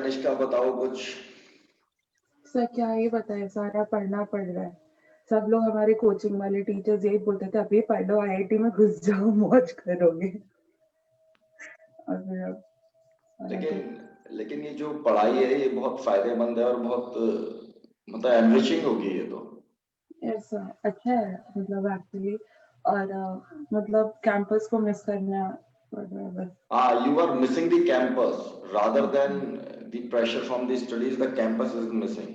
कनिष्का बताओ कुछ। सर क्या ही बताएं, सारा पढ़ना पड़ रहा है। सब लोग हमारे कोचिंग वाले टीचर्स यही बोलते थे, अभी पढ़ लो, आईआईटी में घुस जाओ, मौज करोगे। और फिर अब सारा लेकिन ये जो पढ़ाई है ये बहुत फायदेमंद है और बहुत मतलब एनरिचिंग होगी ये तो। ऐसा अच्छा है मतलब एक्चुअली। और मतलब कैंपस को मिस करना पड़ रहा है बस। You are missing the campus rather than the pressure from the studies. The campus is missing.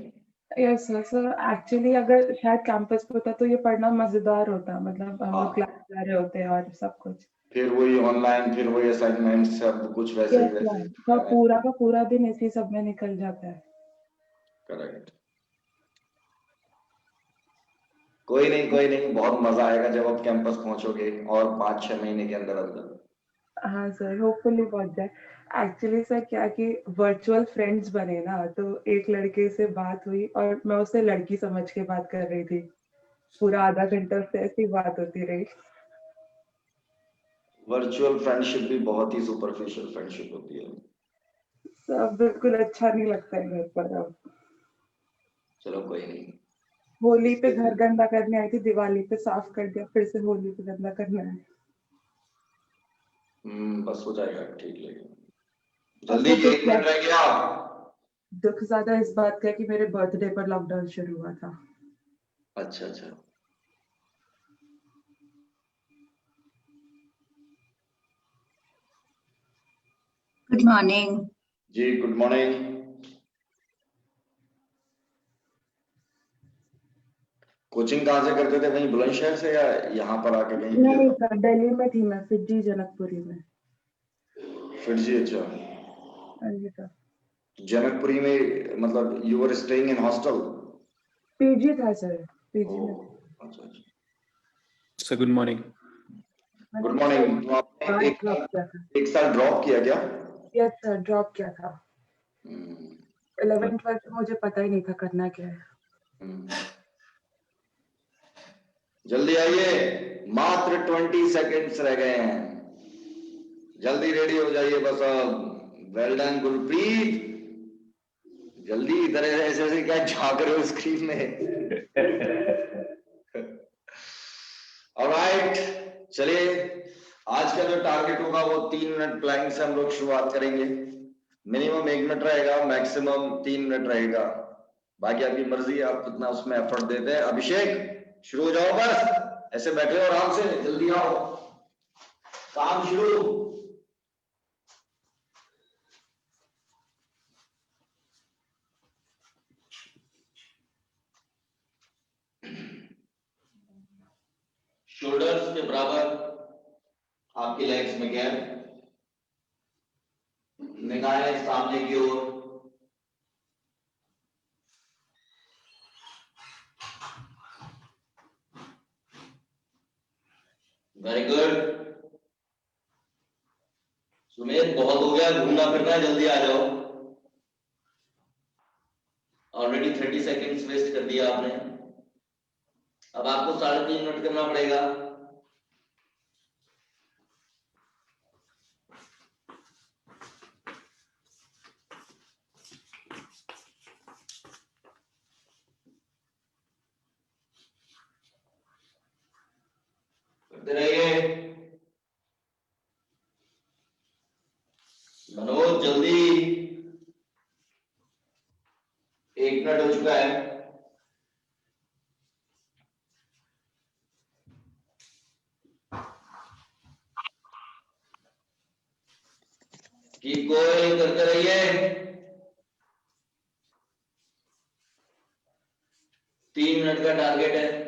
Yes sir. Sir actually अगर शायद कैंपस पे होता तो ये पढ़ना मजेदार होता, मतलब हम लोग क्लास जा रहे होते हैं और सब कुछ। फिर वही ऑनलाइन, फिर वही असाइनमेंट, सब कुछ वैसे ही वैसे तो पूरा का पूरा दिन इसी सब में निकल जाता है। करेक्ट। कोई नहीं, बहुत मजा आएगा जब आप कैंपस पहुंचोगे और 5-6 महीने के अंदर अंदर। हाँ सर, होपफुली पहुंच जाए। एक्चुअली सर क्या कि वर्चुअल फ्रेंड्स बने ना, तो एक लड़के से बात हुई और मैं उससे लड़की समझ के बात कर रही थी। पूरा आधा घंटा से ऐसी बात होती रही। वर्चुअल फ्रेंडशिप भी बहुत ही सुपरफिशियल फ्रेंडशिप होती है। सब बिल्कुल अच्छा नहीं लगता है घर पर अब। चलो कोई नहीं। होली पे घर गंदा करने आई थी, दिवाली पे साफ कर दिया, फिर से होली पे गंदा करना है। बस हो जाएगा, ठीक लगेगा। और जल्दी, सर दुख 1 मिनट रह गया। ज्यादा इस बात का है कि मेरे बर्थडे पर लॉकडाउन शुरू हुआ था। अच्छा। गुड मॉर्निंग जी, गुड मॉर्निंग। कोचिंग कहाँ से करते थे, कहीं बुलंदशहर से या यहाँ पर आके कहीं किया नहीं था? सर, दिल्ली में थी मैं, फिजी जनकपुरी में। फिर जी, अच्छा। हाँ जी सर। जनकपुरी में मतलब you were staying in hostel? PG था सर, पीजी में। अच्छा। Sir good morning. Good morning. तो आपने एक साल ड्रॉप किया क्या? यस सर, ड्रॉप किया था। 11th-12th मुझे पता ही नहीं था करना क्या है। जल्दी आइए, मात्र 20 सेकेंड्स रह गए हैं। जल्दी रेडी हो जाइए बस अब। Well done Gurpreet. जल्दी, इधर ऐसे ऐसे क्या झांक रहे हो स्क्रीन में? ऑलराइट, चलिए आज का जो टारगेट होगा वो 3 मिनट प्लानिंग से हम लोग शुरुआत करेंगे। मिनिमम 1 मिनट रहेगा, मैक्सिमम 3 मिनट रहेगा। बाकी आपकी मर्जी, आप कितना उसमें एफर्ट देते हैं। अभिषेक शुरू हो जाओ, बस ऐसे बैठे हो आराम से, जल्दी आओ, काम शुरू। शोल्डर्स के बराबर आपकी लेग्स में गैप, निगाहें सामने की ओर। Very good. सुमेध बहुत हो गया घूमना फिरना, जल्दी आ जाओ। ऑलरेडी 30 सेकेंड्स वेस्ट कर दिया आपने। अब आपको 3.5 मिनट करना पड़ेगा। करते रहिए। मनोज जल्दी, 1 मिनट हो चुका है। कीप गोइंग, करते रहिए। 3 मिनट का टारगेट है।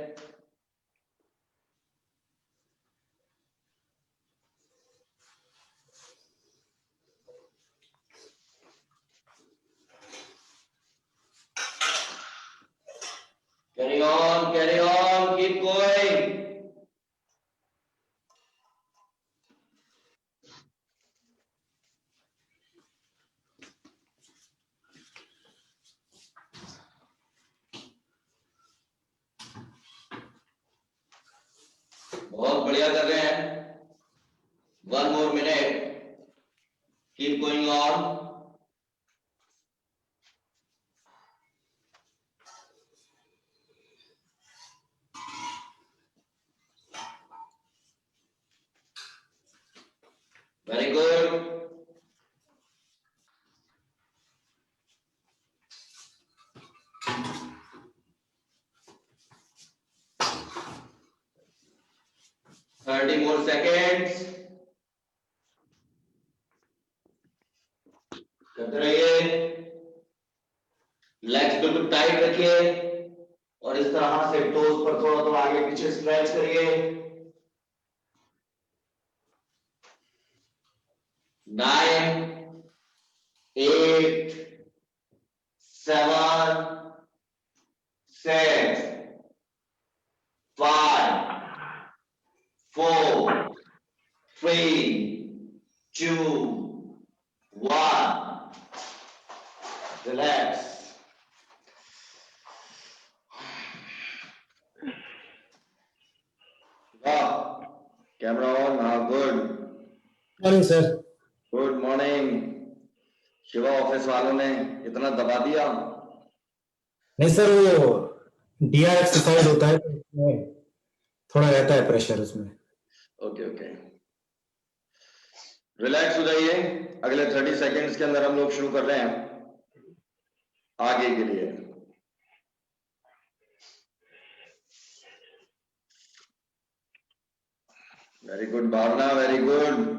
Carry on, keep going. बहुत बढ़िया कर रहे हैं। 1 more minute, keep going on. Very good. Thirty more seconds, करते रहिए। लेग्स बिल्कुल टाइट रखिए और इस तरह से टोज पर थोड़ा थोड़ा आगे पीछे स्ट्रेच करिए। 9, 8, 7, 6, 5, 4, 3, 2, 1. Relax. Camera on. हाँ, good morning sir. Good morning. Shiva, office वालों ने इतना दबा दिया? नहीं सर, वो डीआर एक्सरसाइज होता है तो उसमें थोड़ा रहता है प्रेशर उसमें। ओके ओके, रिलैक्स हो जाइए। अगले 30 सेकेंड्स के अंदर हम लोग शुरू कर रहे हैं आगे के लिए। वेरी गुड भावना, वेरी गुड।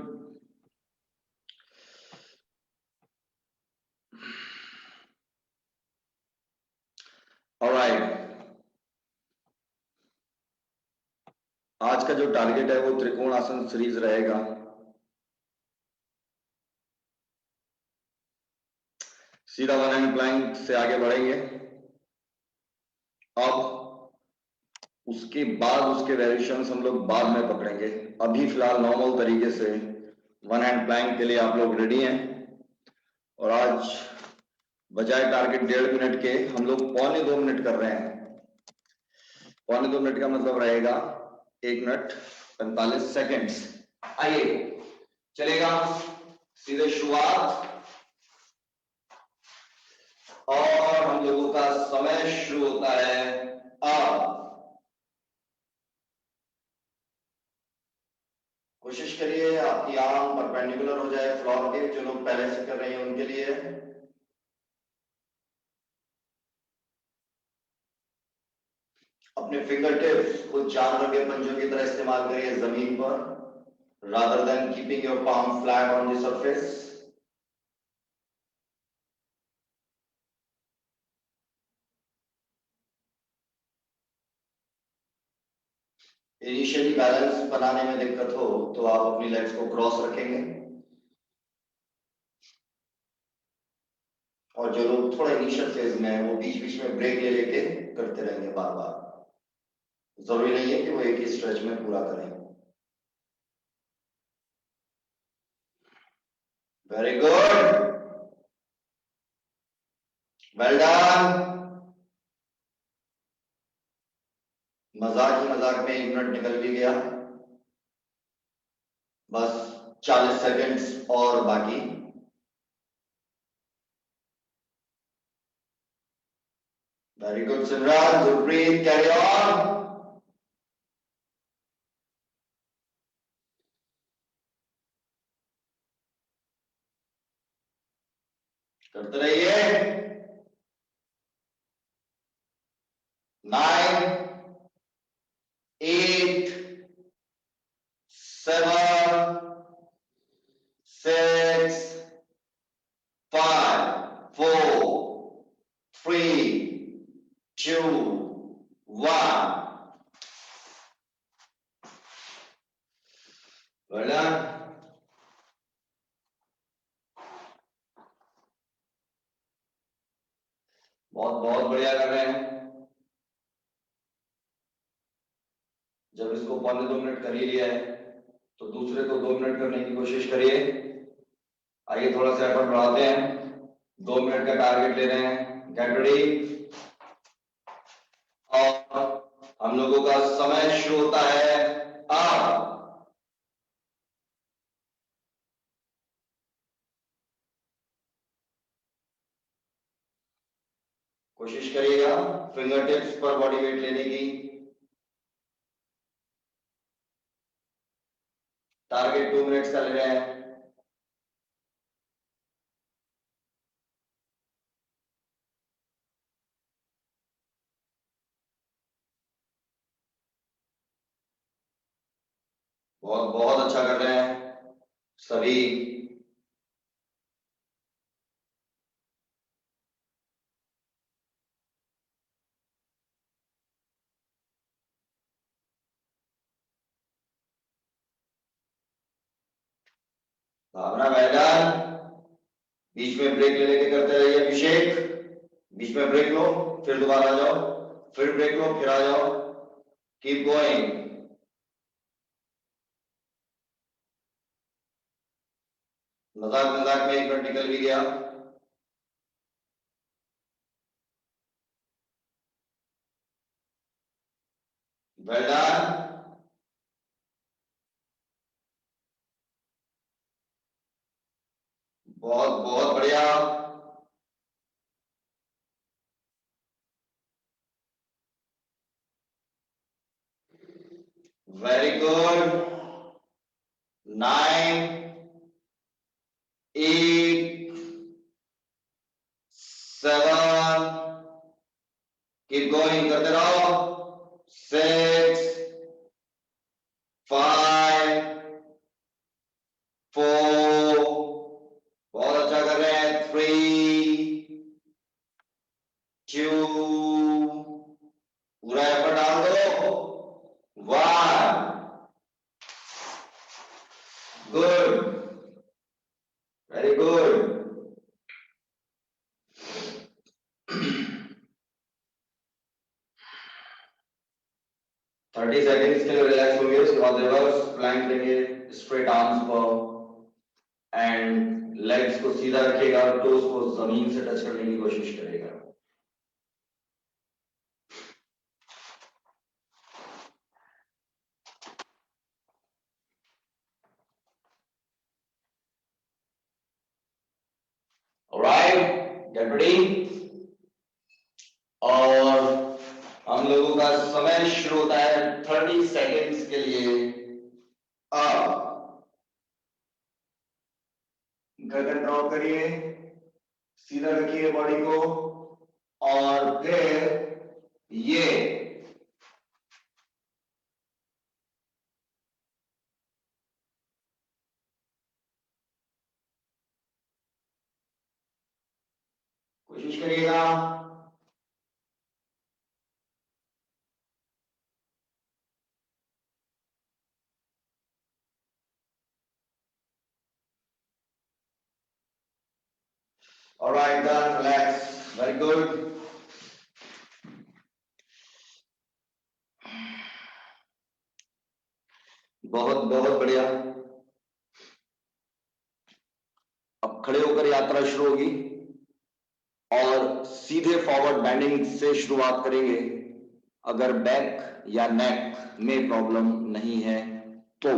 ऑलराइट, आज का जो टारगेट है वो त्रिकोण आसन सीरीज रहेगा। सीधा वन हैंड प्लैंक से आगे बढ़ेंगे। अब उसके बाद उसके वेरिएशंस हम लोग बाद में पकड़ेंगे। अभी फिलहाल नॉर्मल तरीके से वन हैंड प्लैंक के लिए आप लोग रेडी हैं। और आज बजाय टारगेट 1.5 मिनट के हम लोग 1.25 मिनट कर रहे हैं। 1.25 मिनट का मतलब रहेगा 1 मिनट 45 सेकेंड्स। आइए चलेगा, सीधे शुरुआत। और हम लोगों का समय शुरू होता है अब। कोशिश करिए आपकी आर्म परपेंडिकुलर हो जाए फ्लोर के। जो लोग पहले से कर रहे हैं उनके लिए अपने फिंगर टिप्स को जानवर के पंजों की तरह इस्तेमाल करिए जमीन पर, rather than keeping your palm flat on the surface. Initially balance बनाने में दिक्कत हो तो आप अपनी लेग्स को क्रॉस रखेंगे। और जो लोग थोड़ा इनिशियल फेज में है वो बीच बीच में ब्रेक ले लेके करते रहेंगे बार बार। जरूरी नहीं है कि वो एक ही स्ट्रेच में पूरा करें। Very good, well done. मजाक ही मजाक में 1 मिनट निकल भी गया। बस 40 सेकेंड्स और बाकी। Very good Simran, good breath, carry on. करते रहिए। 9, 8, 7, 6, 5, 4, 3, 2, 1। बढ़िया, बहुत बहुत बढ़िया कर रहे हैं। जब इसको 1.25 मिनट कर ही लिया है तो दूसरे को 2 मिनट करने की कोशिश करिए। आइए थोड़ा सा एफर्ट बढ़ाते हैं। 2 मिनट का टारगेट ले रहे हैं। Get ready. और हम लोगों का समय शुरू होता है अब। कोशिश करिएगा फिंगर टिप्स पर बॉडी वेट लेने की। टारगेट 2 मिनट्स का ले रहे हैं। बहुत बहुत अच्छा कर रहे हैं सभी। भावना मैदान, बीच में ब्रेक ले लेके करते रहिए। अभिषेक बीच में ब्रेक लो, फिर दोबारा आ जाओ, फिर ब्रेक लो, फिर आ जाओ। Keep going. मजाक मजाक में 1 मिनट निकल भी गया। Well done. बहुत बहुत बढ़िया। Very good. 9, 8, 7, कीप गोइंग, करते रहो। 6, 5, 4, बहुत अच्छा कर रहे हैं। 3, 2, पूरा एफर्ट डाल दो। 1, गुड, वेरी गुड। 30 सेकेंड्स के लिए रिलैक्स होंगे, उसके बाद रिवर्स प्लैंक लेंगे, स्ट्रेट आर्म्स पर एंड लेग्स को सीधा रखिएगा और टोस को जमीन से टच करने की कोशिश करेगा। Alright, get ready. और हम लोगों का समय शुरू होता है 30 सेकेंड्स के लिए। अब गर्दन ड्रॉप करिए, सीधा रखिए बॉडी को, और फिर ये कोशिश करिएगा। Alright, done, relax, very good. बहुत बहुत बढ़िया। अब खड़े होकर यात्रा शुरू होगी और सीधे फॉरवर्ड बेंडिंग से शुरुआत करेंगे। अगर बैक या नेक में प्रॉब्लम नहीं है तो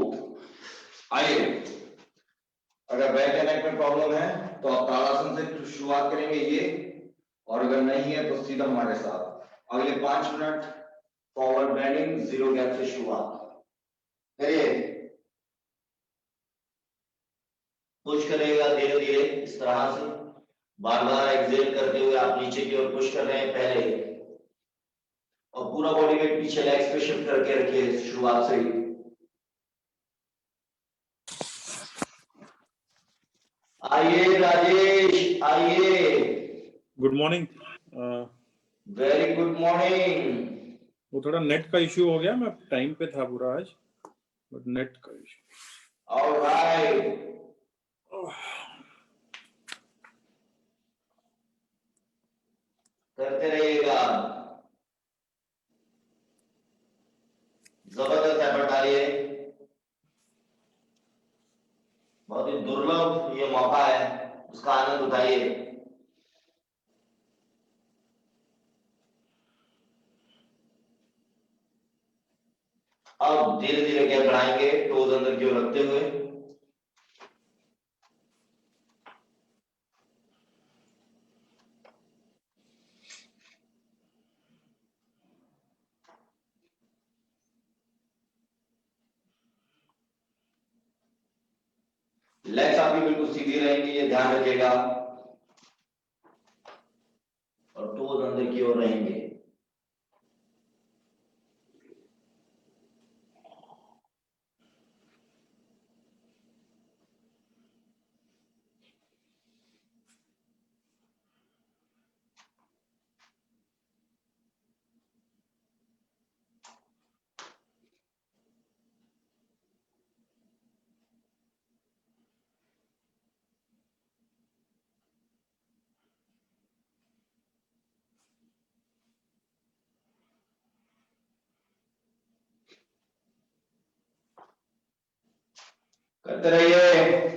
आइए। अगर बैक या नेक में प्रॉब्लम है तो आप ताड़ासन से शुरुआत करेंगे ये, और अगर नहीं है तो सीधा हमारे साथ अगले 5 मिनट फॉरवर्ड बेंडिंग 0 गैप से शुरुआत करिए। पुश करेगा धीरे धीरे इस तरह से, बार बार एक्सेल करते हुए आप नीचे की ओर पुश कर रहे हैं पहले, और पूरा बॉडी वेट पीछे लेग्स पे शिफ्ट करके रखिए शुरुआत से ही। आइए राजेश, आइए। Good morning. Very good morning. वो थोड़ा नेट का इश्यू हो गया, मैं टाइम पे था पूरा आज, बट नेट का इश्यू। ऑलराइट, करते रहिएगा, जबरदस्त एफर्ट डालिए। बहुत ही दुर्लभ ये मौका है, उसका आनंद उठाइए। अब धीरे धीरे गैप बढ़ाएंगे, टोज अंदर की ओर रखते हुए। लेग्स आपकी बिल्कुल सीधी रहेंगी, ये ध्यान रखिएगा, और टोज अंदर की ओर रहेंगे। करते रहिए।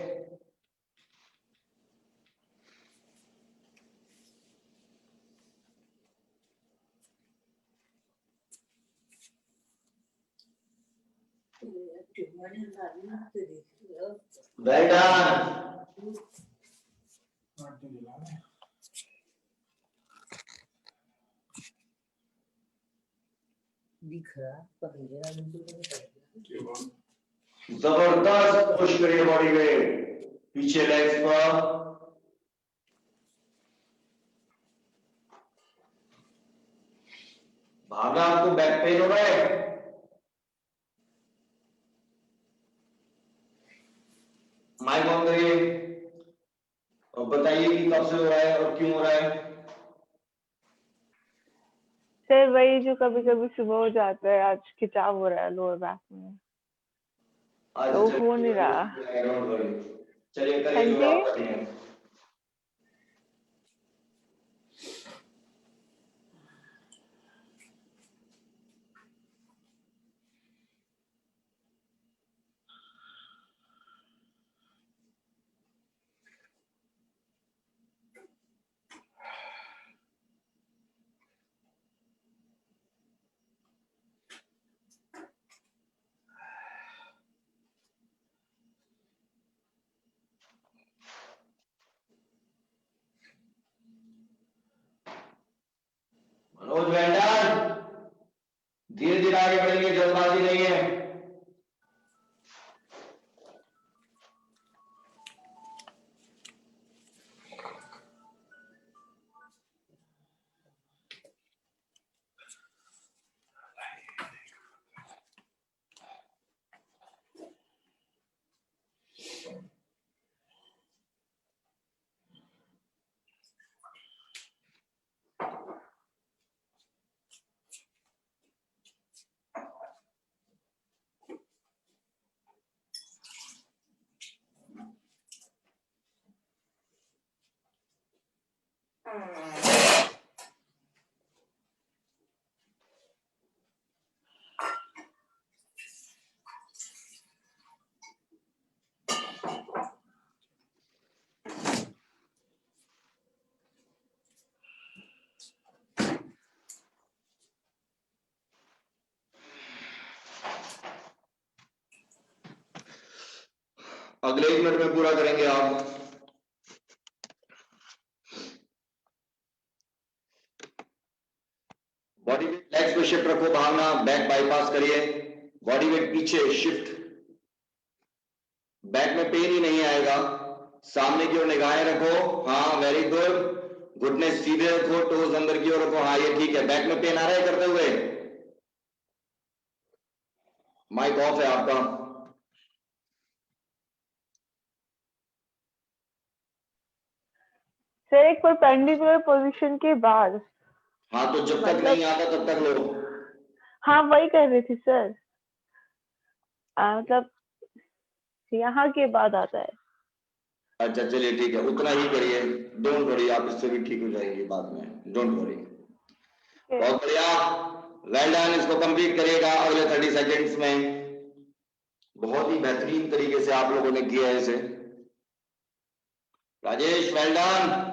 Well done. जबरदस्त पुश करिए बॉडी वेट पीछे लेग्स पर। भावना आपको बैक पेन हो रहा है? माइक ऑन करिए और बताइए कि कब से हो रहा है और क्यों हो रहा है। सर वही जो कभी कभी सुबह हो जाता है, आज खिंचाव हो रहा है लोअर बैक में, आज तो हो नहीं रहा। चलिए हाँ करिए जो जी। आप करिए। मनोज वेंडर धीरे धीरे आगे बढ़ेंगे, जल्दबाजी नहीं है। अगले 1 मिनट में पूरा करेंगे आप। बॉडी वेट लेग्स पे शिफ्ट रखो, भावना बैक बाईपास करिए, बॉडी वेट पीछे शिफ्ट। बैक में पेन ही नहीं आएगा। सामने की ओर निगाहें रखो, हाँ वेरी गुड। घुटने सीधे रखो, टोज अंदर की ओर रखो, हाँ ये ठीक है। बैक में पेन आ रहा है करते हुए? माइक ऑफ है आपका। सर एक परपेंडिकुलर पोजीशन के बाद। हाँ तो जब तक मतलब नहीं आता तब तक लो। हाँ वही कर रही थी सर, मतलब यहाँ के बाद आता है। अच्छा चलिए ठीक है, उतना ही करिए। डोंट वरी, आप इससे भी ठीक हो जाएंगे बाद में, डोंट वरी। बहुत बढ़िया, वेल डन। इसको कंप्लीट करिएगा अगले 30 सेकेंड्स में। बहुत ही बेहतरीन तरीके से आप लोगों ने किया है इसे। Rajesh well done.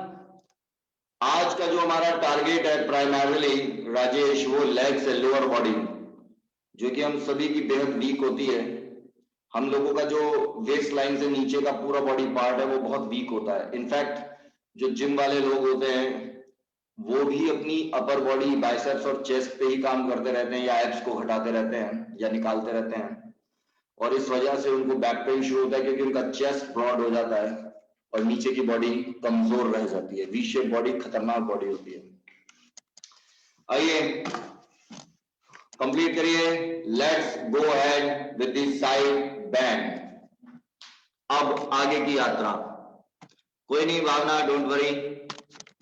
आज का जो हमारा टारगेट है प्राइमरली राजेश, वो लेग्स है, लोअर बॉडी, जो कि हम सभी की बेहद वीक होती है। हम लोगों का जो वेस्ट लाइन से नीचे का पूरा बॉडी पार्ट है वो बहुत वीक होता है। इनफैक्ट जो जिम वाले लोग होते हैं वो भी अपनी अपर बॉडी बाइसेप्स और चेस्ट पे ही काम करते रहते हैं, या एब्स को हटाते रहते हैं या निकालते रहते हैं, और इस वजह से उनको बैक पेन शुरू होता है, क्योंकि उनका चेस्ट ब्रॉड हो जाता है और नीचे की बॉडी कमजोर रह जाती है। वी शेप बॉडी खतरनाक बॉडी होती है। आइए कंप्लीट करिए। Let's go ahead with the side band. अब आगे की यात्रा, कोई नहीं भावना, डोंट वरी,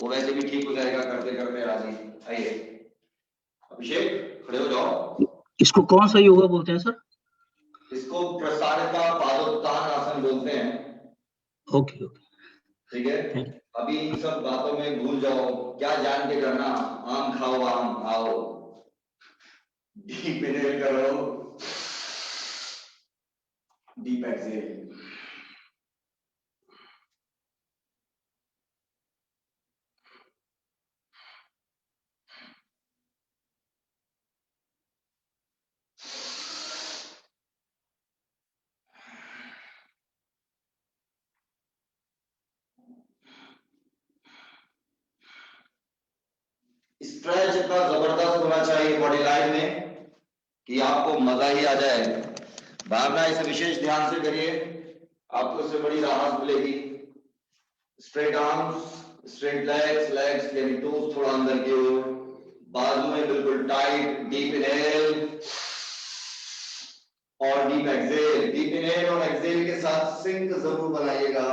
वो वैसे भी ठीक हो जाएगा करते करते राजी। आइए अभिषेक खड़े हो जाओ। इसको कौन सा योगा बोलते हैं सर? इसको प्रसारिता पादोत्तान आसन बोलते हैं। ओके ओके, ठीक है, अभी इन सब बातों में भूल जाओ, क्या जान के करना। आम खाओ, आम आओ, डीप इनहेल करो, डीप एक्सहेल। स्ट्रेच इतना जबरदस्त होना चाहिए बॉडी लाइन में कि आपको मजा ही आ जाए। भावना इसे विशेष ध्यान से करिए, आपको इससे बड़ी राहत मिलेगी। Straight arms, straight legs, legs यानी टोस थोड़ा अंदर की ओर, बाजुएं बिल्कुल टाइट, डीप इनहेल और डीप एक्सहेल। डीप इनहेल और एक्सहेल के साथ सिंक जरूर बनाइएगा।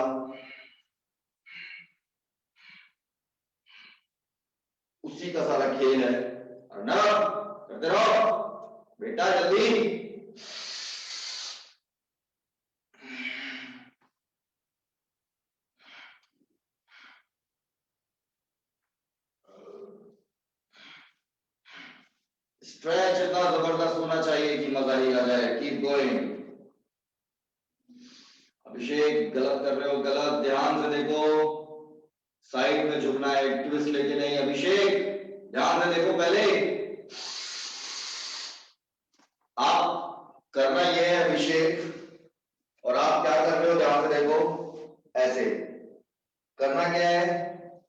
उसी का सारा खेल है। अर्नब करते रहो बेटा, जल्दी। स्ट्रेच इतना जबरदस्त होना चाहिए कि मजा ही आ जाए। Keep going. अभिषेक गलत कर रहे हो, गलत, ध्यान से देखो, साइड में झुकना है, ट्विस्ट लेके नहीं। अभिषेक ध्यान से देखो, पहले आप करना ये है अभिषेक, और आप क्या कर रहे हो ध्यान से देखो, ऐसे करना क्या है,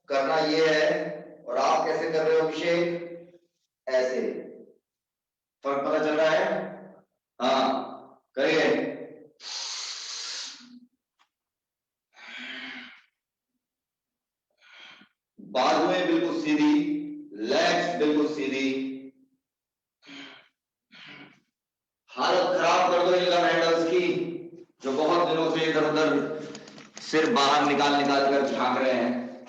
करना ये है, और आप कैसे कर रहे हो अभिषेक, ऐसे। फर्क पता चल रहा है? हाँ करिए। बाजुएं बिल्कुल सीधी, लेग्स बिल्कुल सीधी। हालत खराब कर दो इन लव हैंडल्स की, जो बहुत दिनों से इधर उधर सिर बाहर निकाल निकाल कर झांक रहे हैं।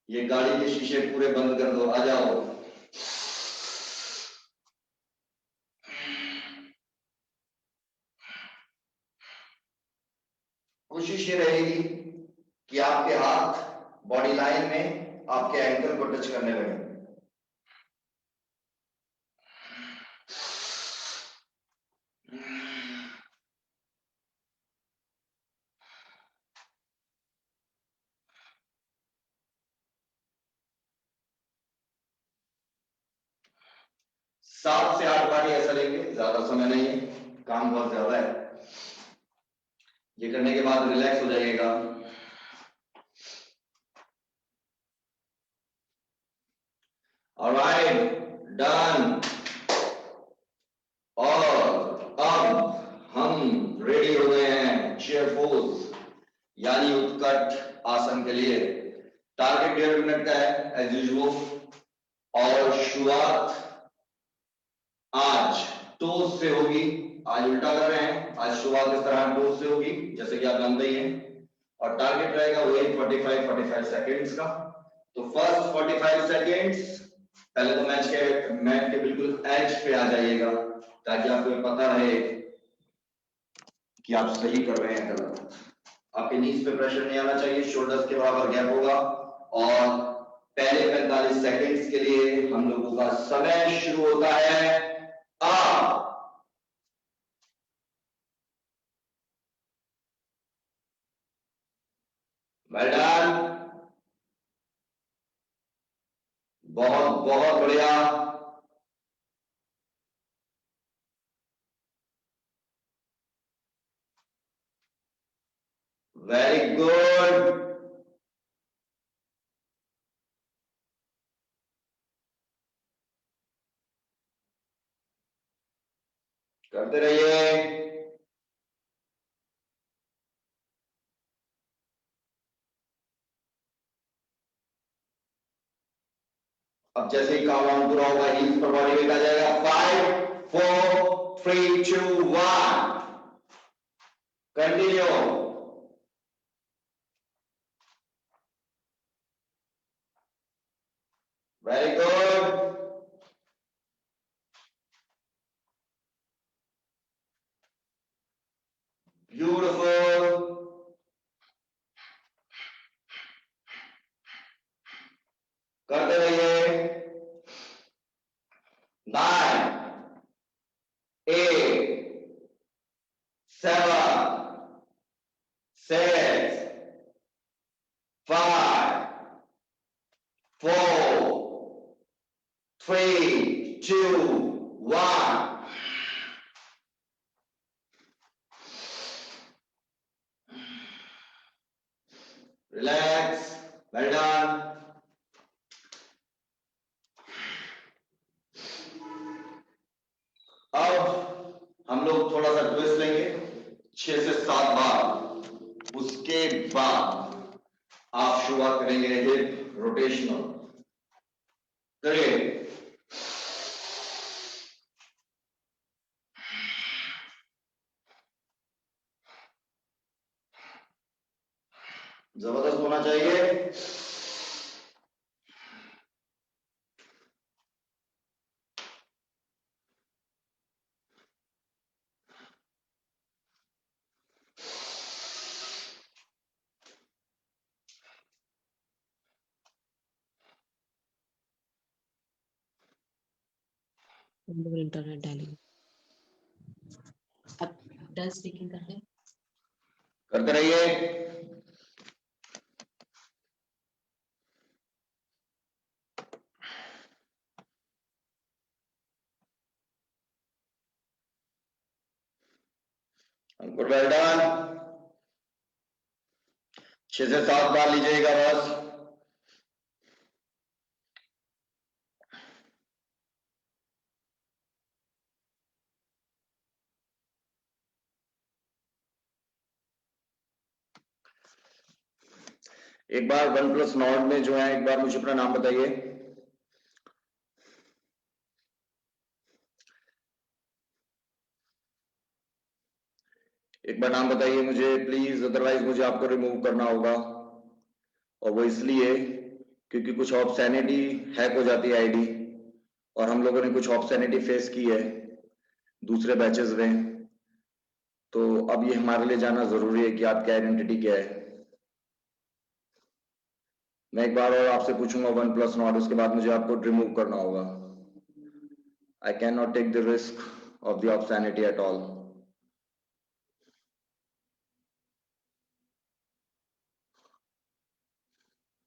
ये गाड़ी के शीशे पूरे बंद कर दो, आ जाओ। कोशिश ये रहेगी कि आपके हाथ बॉडी लाइन में आपके एंकल को टच करने लगे। सात से आठ बार ऐसा लेंगे, ज्यादा समय नहीं है, काम बहुत ज्यादा है। ये करने के बाद रिलैक्स हो जाइएगा। Alright, done. और अब हम रेडी हो गए हैं चेयर पोज यानी उत्कट आसन के लिए। टारगेट 1.5 मिनट का है एज यूजुअल, और शुरुआत आज टोस से होगी। आज उल्टा कर रहे हैं, आज शुरुआत इस तरह टोस से होगी जैसे कि आप जानते ही हैं, और टारगेट रहेगा वही 45 सेकेंड्स का। तो फर्स्ट 45 सेकेंड्स पहले तो मैट के बिल्कुल एज पे आ जाइएगा, ताकि आपको पता रहे कि आप सही कर रहे हैं गलत। आपके नीज पे प्रेशर नहीं आना चाहिए, शोल्डर्स के बराबर गैप होगा। और पहले 45 सेकेंड्स के लिए हम लोगों का समय शुरू होता है अब। वेल डन, बहुत बहुत बढ़िया। Very good. करते रहिए। अब जैसे ही काउंटडाउन पूरा होगा, हील्स पर बॉडी वेट आ जाएगा। 5 4 3 2 1 कंटिन्यू। Very good. ब्यूटिफुल। करते रहिए। 9 8 7 6 5 4 3 2 1 रिलैक्स। Well done. 6 से 7 बार। उसके बाद आप शुरुआत करेंगे हिप रोटेशनल। करिए। जबरदस्त होना चाहिए। इंटरनेट डालेंगे अब 10 स्पीकिंग करते करते रहिए। अंकुर वेल डन। 6 से 7 बार लीजिएगा बस। एक बार 1+0 में जो है, एक बार मुझे अपना नाम बताइए। एक बार नाम बताइए मुझे प्लीज, अदरवाइज मुझे आपको रिमूव करना होगा। और वो इसलिए क्योंकि कुछ ऑब्सैनिटी हैक हो जाती है आईडी, और हम लोगों ने कुछ ऑब्सैनिटी फेस की है दूसरे बैचेस में। तो अब ये हमारे लिए जानना जरूरी है कि आपकी आइडेंटिटी क्या है। मैं एक बार और आपसे पूछूंगा 1+0, उसके बाद मुझे आपको रिमूव करना होगा। I can not take the risk of the obscenity at all.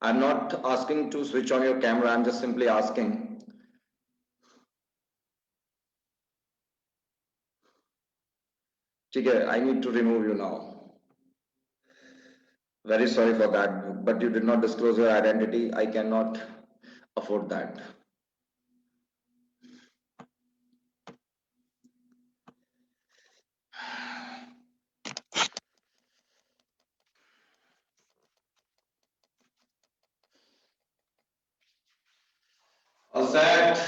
I'm not asking to switch on your camera, I'm just simply asking. ठीक है, I need to remove you now. Very sorry for that, but you did not disclose your identity. I cannot afford that. All set.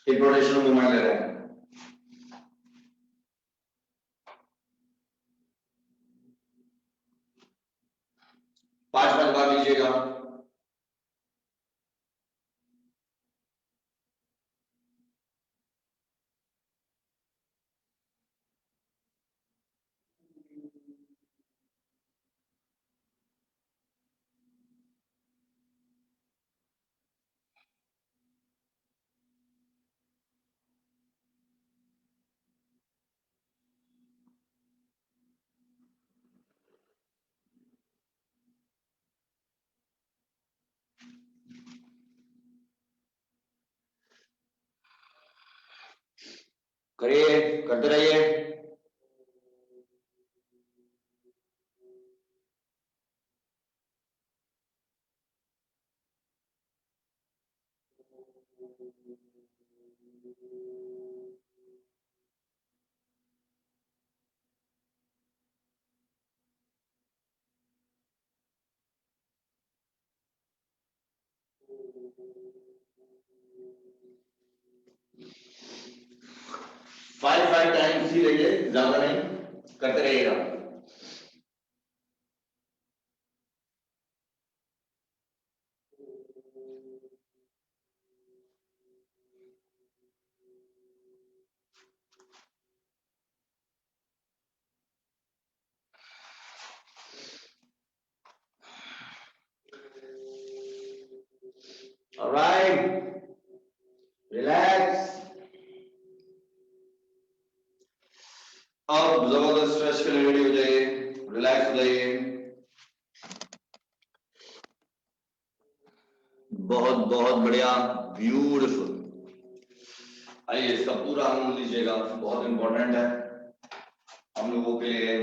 एक rotational movement ले रहे हैं। 5 बार लीजिएगा। करिए, करते रहिए। फाइव टाइम्स ही रहिए, ज्यादा नहीं, करते रहिएगा। All right, relax. अब जबरदस्त स्ट्रेच के लिए रेडी हो जाइए, रिलैक्स हो जाइए। बहुत बहुत बढ़िया, ब्यूटीफुल। आइए, इसका पूरा आनंद लीजिएगा, बहुत इंपॉर्टेंट है हम लोगों के लिए।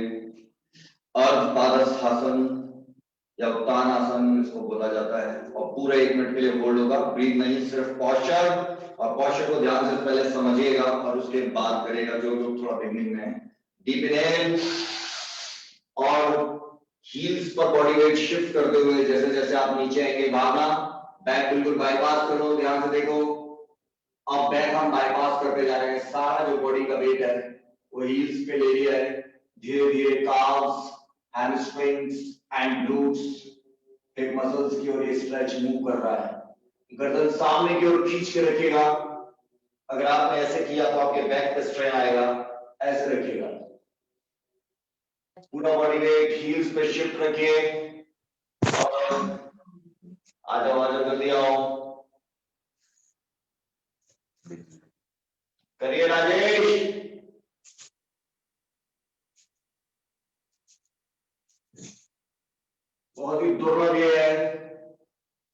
अर्धपादस्तासन या उत्तानासन इसको बोला जाता है, और पूरे 1 मिनट के लिए होल्ड होगा। ब्रीथ नहीं, सिर्फ पॉस्चर और पोस्चर को ध्यान से पहले समझिएगा और उसके बाद करेगा जो लोग थोड़ा बिगनिंग में है। डीप इनहेल और हील्स पर बॉडी वेट शिफ्ट करते हुए जैसे जैसे आप नीचे आएंगे भागना, बैक बिल्कुल बाईपास करो, ध्यान से देखो। अब बैक हम बाईपास करते जा रहे हैं, सारा जो बॉडी का वेट है वो हील्स पे ले लिया है। धीरे धीरे carbs, hamstrings and glutes, hip muscles की ओर ये स्ट्रेच मूव कर रहा है। गर्दन सामने की ओर खींच के रखिएगा। अगर आपने ऐसे किया तो आपके बैक पे स्ट्रेन आएगा, ऐसे रखिएगा। पूरा बॉडी वेट हील्स पे शिफ्ट रखिए और आ जाओ जल्दी आओ, करिए राजेश। बहुत ही दुर्लभ ये है,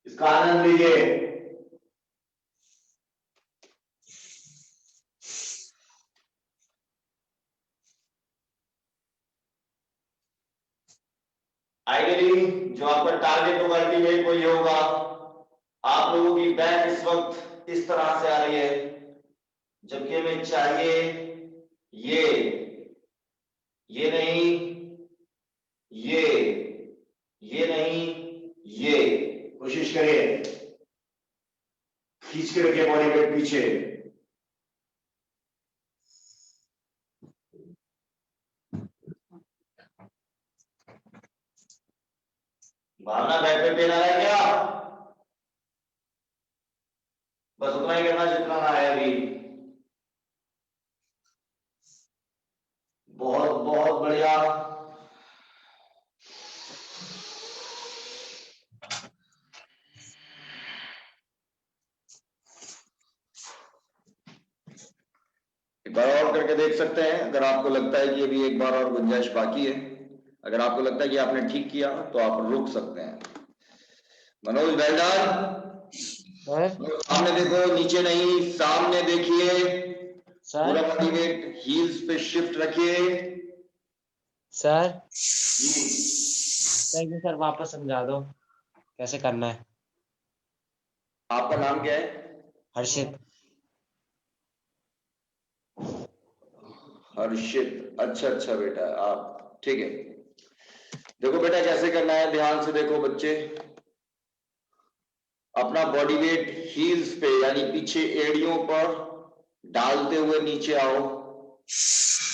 इसका आनंद लीजिए। आइडियली जो आपका टारगेट होगा अल्टीमेट वो ये होगा, आप लोगों की बैक इस वक्त इस तरह से आ रही है, जबकि हमें चाहिए ये नहीं, ये नहीं, ये। कोशिश करिए, खींच के रखिए बॉडी वेट पीछे। भावना बैक पे पेन आ रहा है क्या? बस उतना ही करना जितना ना है अभी। बहुत बहुत बढ़िया। एक बार और करके देख सकते हैं, अगर आपको लगता है कि अभी एक बार और गुंजाइश बाकी है। अगर आपको लगता है कि आपने ठीक किया तो आप रुक सकते हैं। मनोज बेलदार, सामने देखो, नीचे नहीं, सामने देखिए। पूरा बॉडी वेट हील्स पे शिफ्ट रखिए। सर जी एक बार सर वापस समझा दो कैसे करना है। आपका नाम क्या है? हर्षित। हर्षित, अच्छा बेटा, आप ठीक है। देखो बेटा कैसे करना है, ध्यान से देखो बच्चे। अपना बॉडी वेट हील्स पे यानी पीछे एड़ियों पर डालते हुए नीचे आओ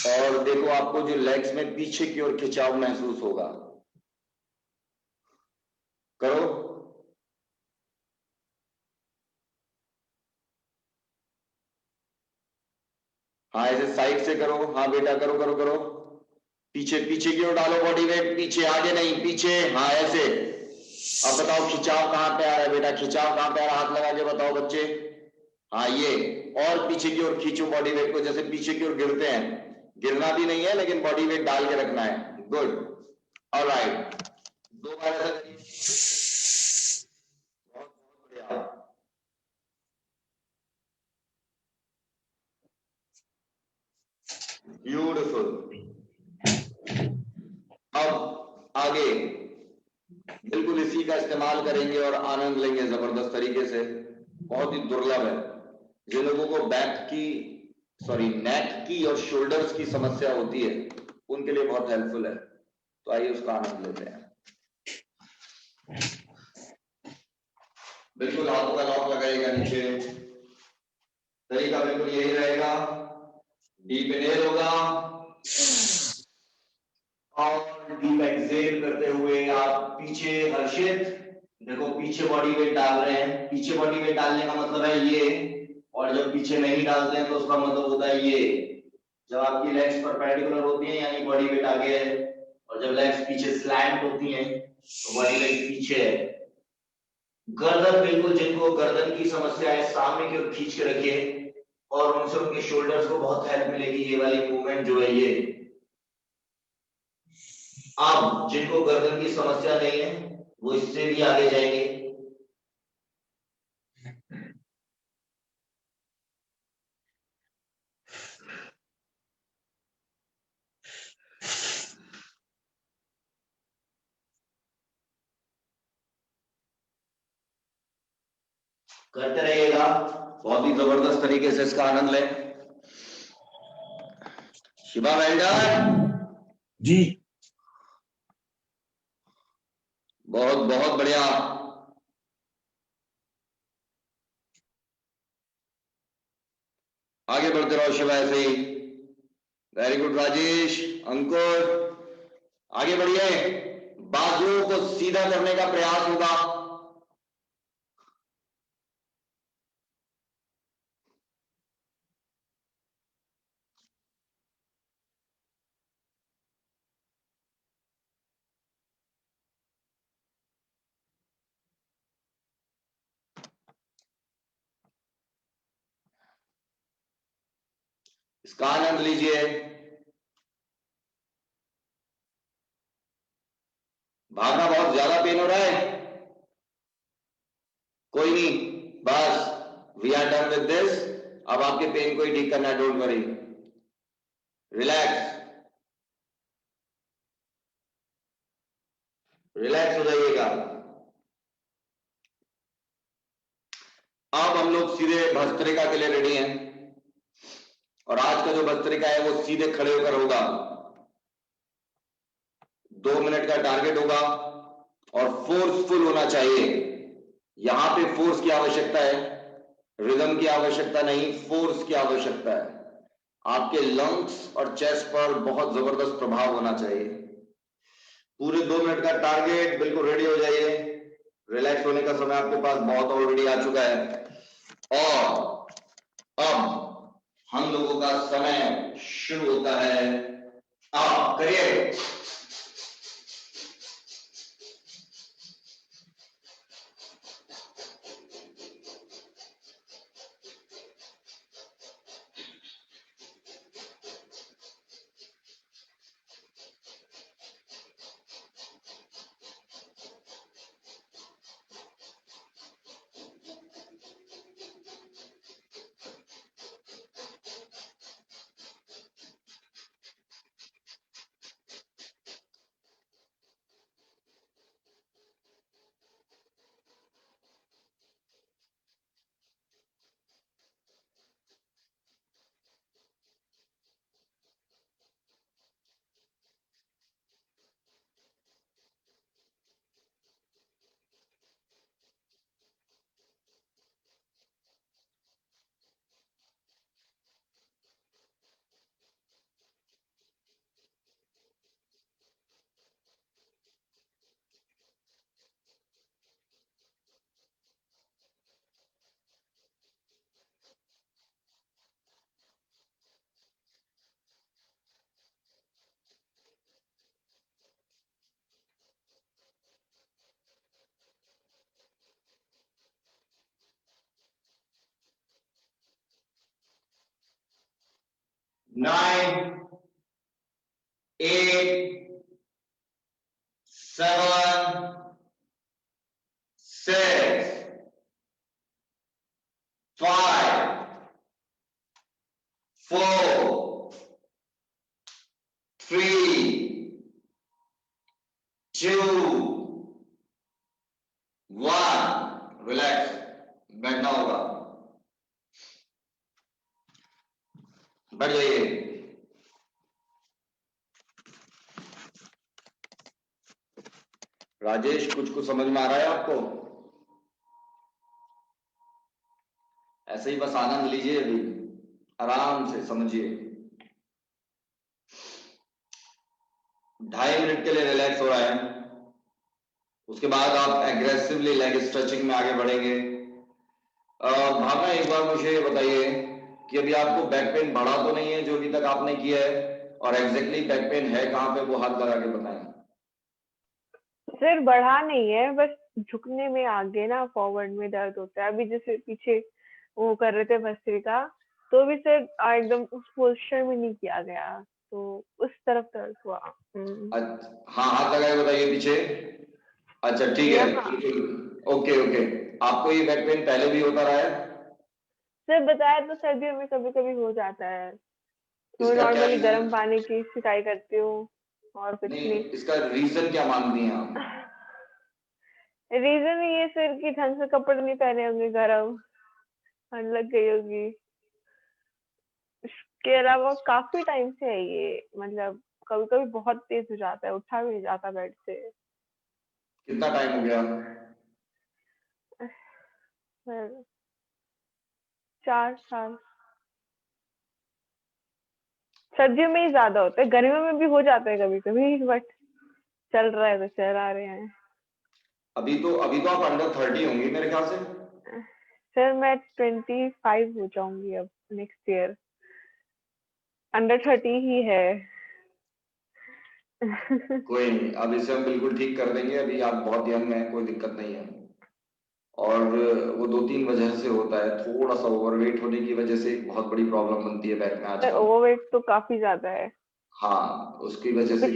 और देखो आपको जो लेग्स में पीछे की ओर खिंचाव महसूस होगा। करो। हाँ ऐसे साइड से करो, हाँ बेटा करो करो करो। पीछे पीछे की ओर डालो बॉडी वेट, पीछे, आगे नहीं, पीछे। हाँ ऐसे। अब बताओ खिंचाव कहां पे आ रहा है बेटा, खिंचाव कहां पे आ रहा है, हाथ लगा के बताओ बच्चे। हाँ ये, और पीछे की ओर खींचो बॉडी वेट को, जैसे पीछे की ओर गिरते हैं। गिरना भी नहीं है लेकिन बॉडी वेट डाल के रखना है। गुड, ऑलराइट, 2 बार ऐसा करिए। बहुत बढ़िया। ब्यूटिफुल। अब आगे बिल्कुल इसी का इस्तेमाल करेंगे और आनंद लेंगे जबरदस्त तरीके से। बहुत ही दुर्लभ है। जिन लोगों को नेक की और शोल्डर्स की समस्या होती है उनके लिए बहुत हेल्पफुल है। तो आइए उसका आनंद लेते हैं। बिल्कुल हाथों का लॉक लगाइएगा नीचे। तरीका बिल्कुल यही रहेगा। डीप इनहेल होगा और डीप एक्सहेल करते हुए आप पीछे। हर्षित देखो, पीछे बॉडी वेट डाल रहे हैं। पीछे बॉडी वेट डालने का मतलब है ये, और जब पीछे नहीं डालते हैं तो उसका मतलब होता है ये। जब आपकी लेग्स परपेंडिकुलर होती हैं यानी बॉडी वेट आगे है, और जब लेग्स पीछे स्लैंट होती हैं तो बॉडी वेट पीछे है। गर्दन, बिल्कुल जिनको गर्दन की समस्या है सामने की ओर खींच के रखिए और उनसे उनके शोल्डर्स को बहुत हेल्प मिलेगी। ये वाली मूवमेंट जो है ये। अब जिनको गर्दन की समस्या नहीं है वो इससे भी आगे जाएंगे। करते रहिएगा, बहुत ही जबरदस्त तरीके से इसका आनंद लें। शिवा वेल्डन जी। बहुत बहुत बढ़िया। आगे बढ़ते रहो शिवा, ऐसे ही। वेरी गुड राजेश, अंकुर, आगे बढ़िए। बाजुओं को सीधा करने का प्रयास होगा। इसका आनंद लीजिए। भागना बहुत ज्यादा पेन हो रहा है, कोई नहीं, बस we are done with this. अब आपके पेन को ही ठीक करना है, डोंट वरी, रिलैक्स, रिलैक्स हो जाइएगा। अब हम लोग सीधे भस्त्रिका के लिए रेडी हैं, और आज का जो भस्त्रिका है वो सीधे खड़े होकर होगा। 2 मिनट का टारगेट होगा और फोर्सफुल होना चाहिए। यहां पे फोर्स की आवश्यकता है, रिदम की आवश्यकता नहीं, फोर्स की आवश्यकता है। आपके लंग्स और चेस्ट पर बहुत जबरदस्त प्रभाव होना चाहिए। पूरे 2 मिनट का टारगेट, बिल्कुल रेडी हो जाइए। रिलैक्स होने का समय आपके पास बहुत ऑलरेडी आ चुका है, और अब हम लोगों का समय शुरू होता है। आप करिए। Nine, 8, 7, 6, 5, 4, 3, 2, 1। रिलैक्स, बैठना होगा, बैठ जाइए। राजेश, कुछ समझ में आ रहा है आपको? ऐसे ही बस आनंद लीजिए, अभी आराम से समझिए। 2.5 मिनट के लिए रिलैक्स हो रहा है, उसके बाद आप एग्रेसिवली लेग स्ट्रेचिंग में आगे बढ़ेंगे। भावना, एक बार मुझे ये बताइए कि अभी आपको बैक पेन बढ़ा तो नहीं है जो अभी तक आपने किया है, और एग्जैक्टली बैक पेन है कहाँ पे, वो हाथ लगा के बताएं। सिर बढ़ा नहीं है, बस झुकने में आगे ना फॉरवर्ड में दर्द होता है। अभी जैसे पीछे वो कर रहे थे भस्त्रिका, तो भी सिर एकदम उस पोस्चर में नहीं किया गया, तो उस तरफ दर्द हुआ। हाँ, हाथ लगा के बताइए पीछे। अच्छा, ठीक है, ओके ओके। आपको ये बैक पेन पहले भी होता रहा है? सर बताया तो, सर्दियों में कभी कभी हो जाता है, तो इसका क्या नॉर्मली रीजन? गर्म पानी की सिकाई करती हूँ और कुछ नहीं। इसका रीजन क्या मानती हैं आप? रीजन ये सर कि ढंग से कपड़े नहीं पहने होंगे, गरम ठंड लग गई होगी। इसके अलावा काफी टाइम से है ये, मतलब कभी कभी बहुत तेज हो जाता है, उठा भी नहीं जाता बेड से। कितना टाइम हो गया? सर 4 साल। सर्दियों में ही ज्यादा होता है, गर्मियों में भी हो जाता है कभी कभी, बट चल रहा है तो चला रहे हैं। अभी तो आप अंडर 30 होंगी मेरे ख्याल से। सर मैं 25 हो जाऊंगी अब नेक्स्ट ईयर। अंडर 30 ही है। कोई नहीं, अब इसे हम बिल्कुल ठीक कर देंगे, अभी आप बहुत यंग हैं, कोई दिक्कत नहीं है। और वो 2-3 वजह से होता है, थोड़ा सा ओवरवेट होने की वजह से एक बहुत बड़ी प्रॉब्लम बनती है बैक में सर आजकल। ओवरवेट तो काफी ज्यादा है। हाँ, उसकी वजह से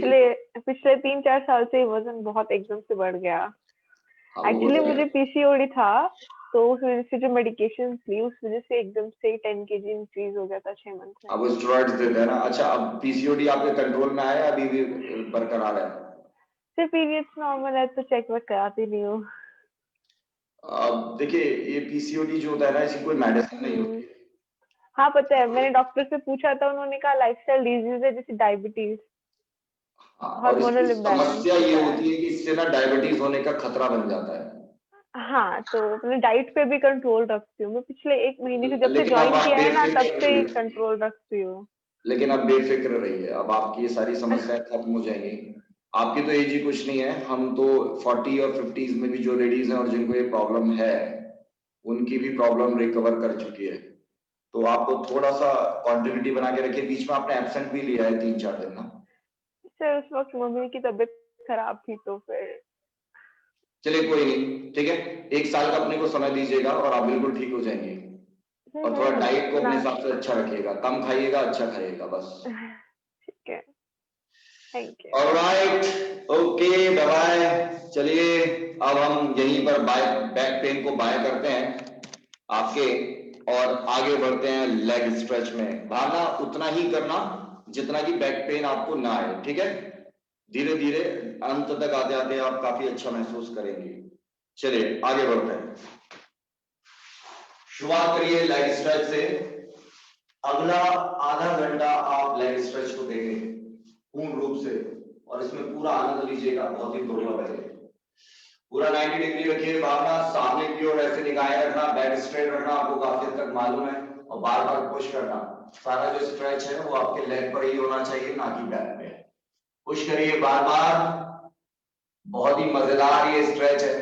पिछले 3-4 साल से वजन बहुत एकदम से बढ़ गया। हाँ, वो एक्चुअली होता है। मुझे पीसीओडी था, तो उस वजह से जो मेडिकेशन ली उस वजह से एकदम से 10 kg इंक्रीज हो गया था 6 मंथ में। अब स्टेरॉइड्स देते हैं ना। अच्छा, अब पीसीओडी आपके कंट्रोल में आया, अभी भी बरकरार है? सर पीरियड्स नॉर्मल है तो चेक वेक कराती नहीं हूँ। अब देखिए, ये पीसीओडी जो होता है ना, इसकी कोई मेडिसिन नहीं होती है। हाँ पता है, मैंने डॉक्टर से पूछा था, उन्होंने कहा लाइफस्टाइल डिजीज है जैसे डायबिटीज, हाँ, और हार्मोनल इसकी इम्बैलेंस समस्या ये होता है। होती है कि इससे ना डायबिटीज होने का खतरा बन जाता है। हाँ, तो अपने डाइट पे भी कंट्रोल रखती हूँ मैं, पिछले 1 महीने से जब से लेकिन अब ज्वाइन आप किया है ना तब बेफिक्र से ही रहिए। कंट्रोल रखती हूँ। लेकिन अब बेफिक्र रहिए, अब आपकी ये सारी समस्याएं खत्म हो जाएंगी। आपकी तो एज ही कुछ नहीं है, हम तो 40 और 50s में भी जो लेडीज हैं और जिनको ये प्रॉब्लम है, उनकी भी प्रॉब्लम रिकवर कर चुकी है। तो आपको थोड़ा सा कॉन्टिन्यूटी बना के रखिए। बीच में आपने एब्सेंट भी लिया है 3-4 दिन ना। सर उस वक्त मम्मी की तबीयत खराब थी तो फिर। चलिए कोई नहीं, ठीक है, 1 साल का अपने को समय दीजिएगा और आप बिल्कुल ठीक हो जाएंगे। और थोड़ा डाइट को अपने हिसाब से अच्छा रखिएगा, कम खाइएगा, अच्छा खाइएगा, बस। ठीक है, thank you. Alright, okay, bye. चलिए, अब हम यहीं पर बैक पेन को बाय करते हैं आपके, और आगे बढ़ते हैं लेग स्ट्रेच में। भावना उतना ही करना जितना कि बैक पेन आपको ना आए, ठीक है? धीरे धीरे अंत तक आते आते आप काफी अच्छा महसूस करेंगे। चलिए आगे बढ़ते हैं। शुरुआत करिए लेग स्ट्रेच से। अगला आधा घंटा आप लेग स्ट्रेच को देंगे पूर्ण रूप से, और इसमें पूरा आनंद लीजिएगा, बहुत ही दुर्लभ है। पूरा 90 डिग्री रखिए, भावना सामने की ओर ऐसे निगाहें रखना, बैक स्ट्रेट रखना, आपको काफी हद तक मालूम है, और बार बार पुश करना। सारा जो स्ट्रेच है वो आपके लेग पर ही होना चाहिए, ना कि बैक में। पुश करिए बार बार, बहुत ही मजेदार ये स्ट्रेच है।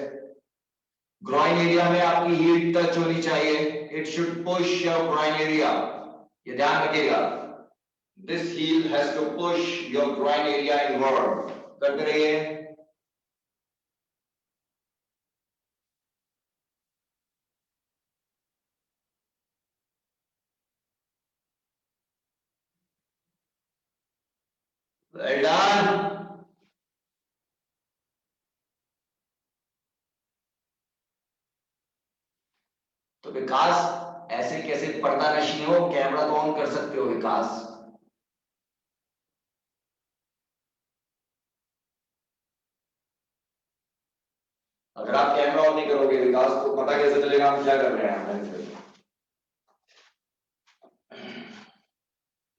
ग्रॉइन एरिया में आपकी हीट टच होनी चाहिए, it should push your groin area, ये ध्यान रखिएगा। This heel has to push your groin area inward. करते रहिए। Well done. तो विकास, ऐसे कैसे पर्दा नशी हो, कैमरा तो ऑन कर सकते हो विकास। अगर आप कैमरा ऑन नहीं करोगे विकास, तो पता कैसे चलेगा हम क्या कर रहे हैं?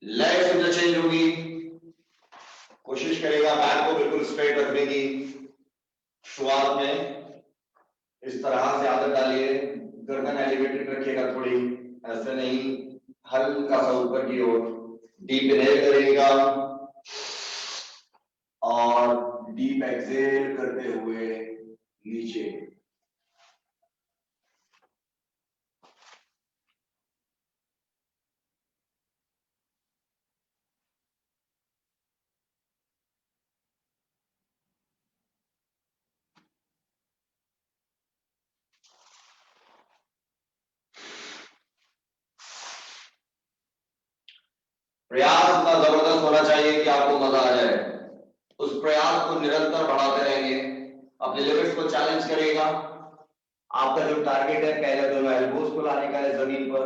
लेग इंटरचेंज होगी, कोशिश करेगा बैक को बिल्कुल स्ट्रेट रखने की। शुरुआत में इस तरह से आदत डालिए, गर्दन एलिवेटेड रखिएगा थोड़ी, ऐसे नहीं, हल्का सा ऊपर की ओर। डीप इनहेल करेगा और डीप एक्सहेल करते हुए नीचे। प्रयास इतना जबरदस्त होना चाहिए कि आपको मजा आ जाए। उस प्रयास को निरंतर बढ़ाते रहेंगे, अपने लिमिट्स को चैलेंज करिएगा। आपका जो टारगेट है, पहले दोनों एल्बोज को लाने का है जमीन पर।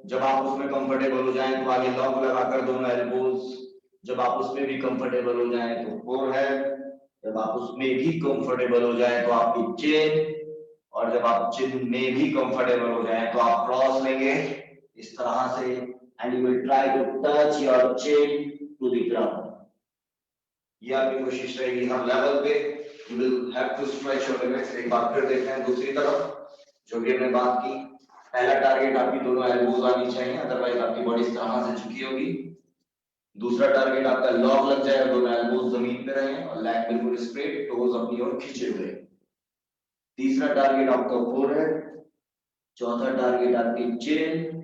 जब आप उसमें कंफर्टेबल हो जाएं तो आगे लॉक लगाकर दोनों एल्बोज, जब आप उसमें भी कंफर्टेबल हो जाएं तो फोरहेड, जब आप उसमें भी कंफर्टेबल हो जाए तो आपकी चेन, और जब आप चिन में भी कंफर्टेबल हो जाए तो आप क्रॉस लेंगे इस तरह से, and you will try to touch your chin to the ground. ये आपकी कोशिश रहेगी हर लेवल पे। You will have to stretch your limits. एक बार फिर देखते हैं दूसरी तरफ जो भी हमने बात की। पहला टारगेट आपकी दोनों एल्बोज आनी चाहिए, अदरवाइज आपकी बॉडी इस तरह से झुकी होगी। दूसरा टारगेट आपका लॉक लग जाए, दोनों एल्बोज जमीन पे रहें और लेग बिल्कुल स्ट्रेट, टोज अपनी ओर खींचे हुए। तीसरा टारगेट आपका फोरहेड, चौथा टारगेट आपकी चिन,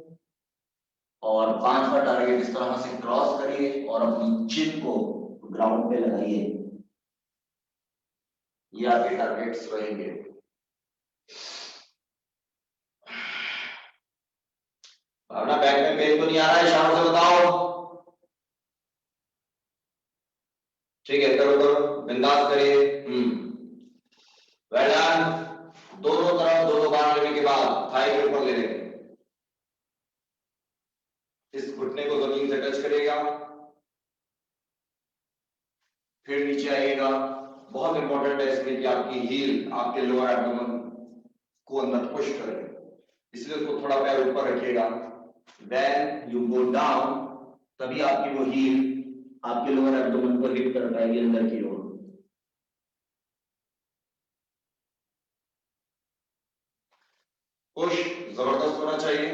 और पांचवा टारगेट इस तरह से क्रॉस करिए और अपनी चिन को ग्राउंड पे लगाइए। ये आपके टारगेट्स रहेंगे। अपना बैक में पेन तो नहीं आ रहा है, इशारों से बताओ। ठीक है, करो करो, बिंदास करिए। Well done. दोनों तरफ दोनों बार लेने के बाद थाई के ऊपर ले लेंगे, इस घुटने को जमीन से टच करेगा, फिर नीचे आइएगा। बहुत इंपॉर्टेंट है इसमें कि आपकी हील आपके लोअर एब्डोमेन को अंदर पुश करे, इसलिए उसको थोड़ा पैर ऊपर रखिएगा। देन यू गो डाउन, तभी आपकी वो हील आपके लोअर एब्डोमेन को हिट कर पाएगी अंदर की ओर। पुश जबरदस्त होना चाहिए।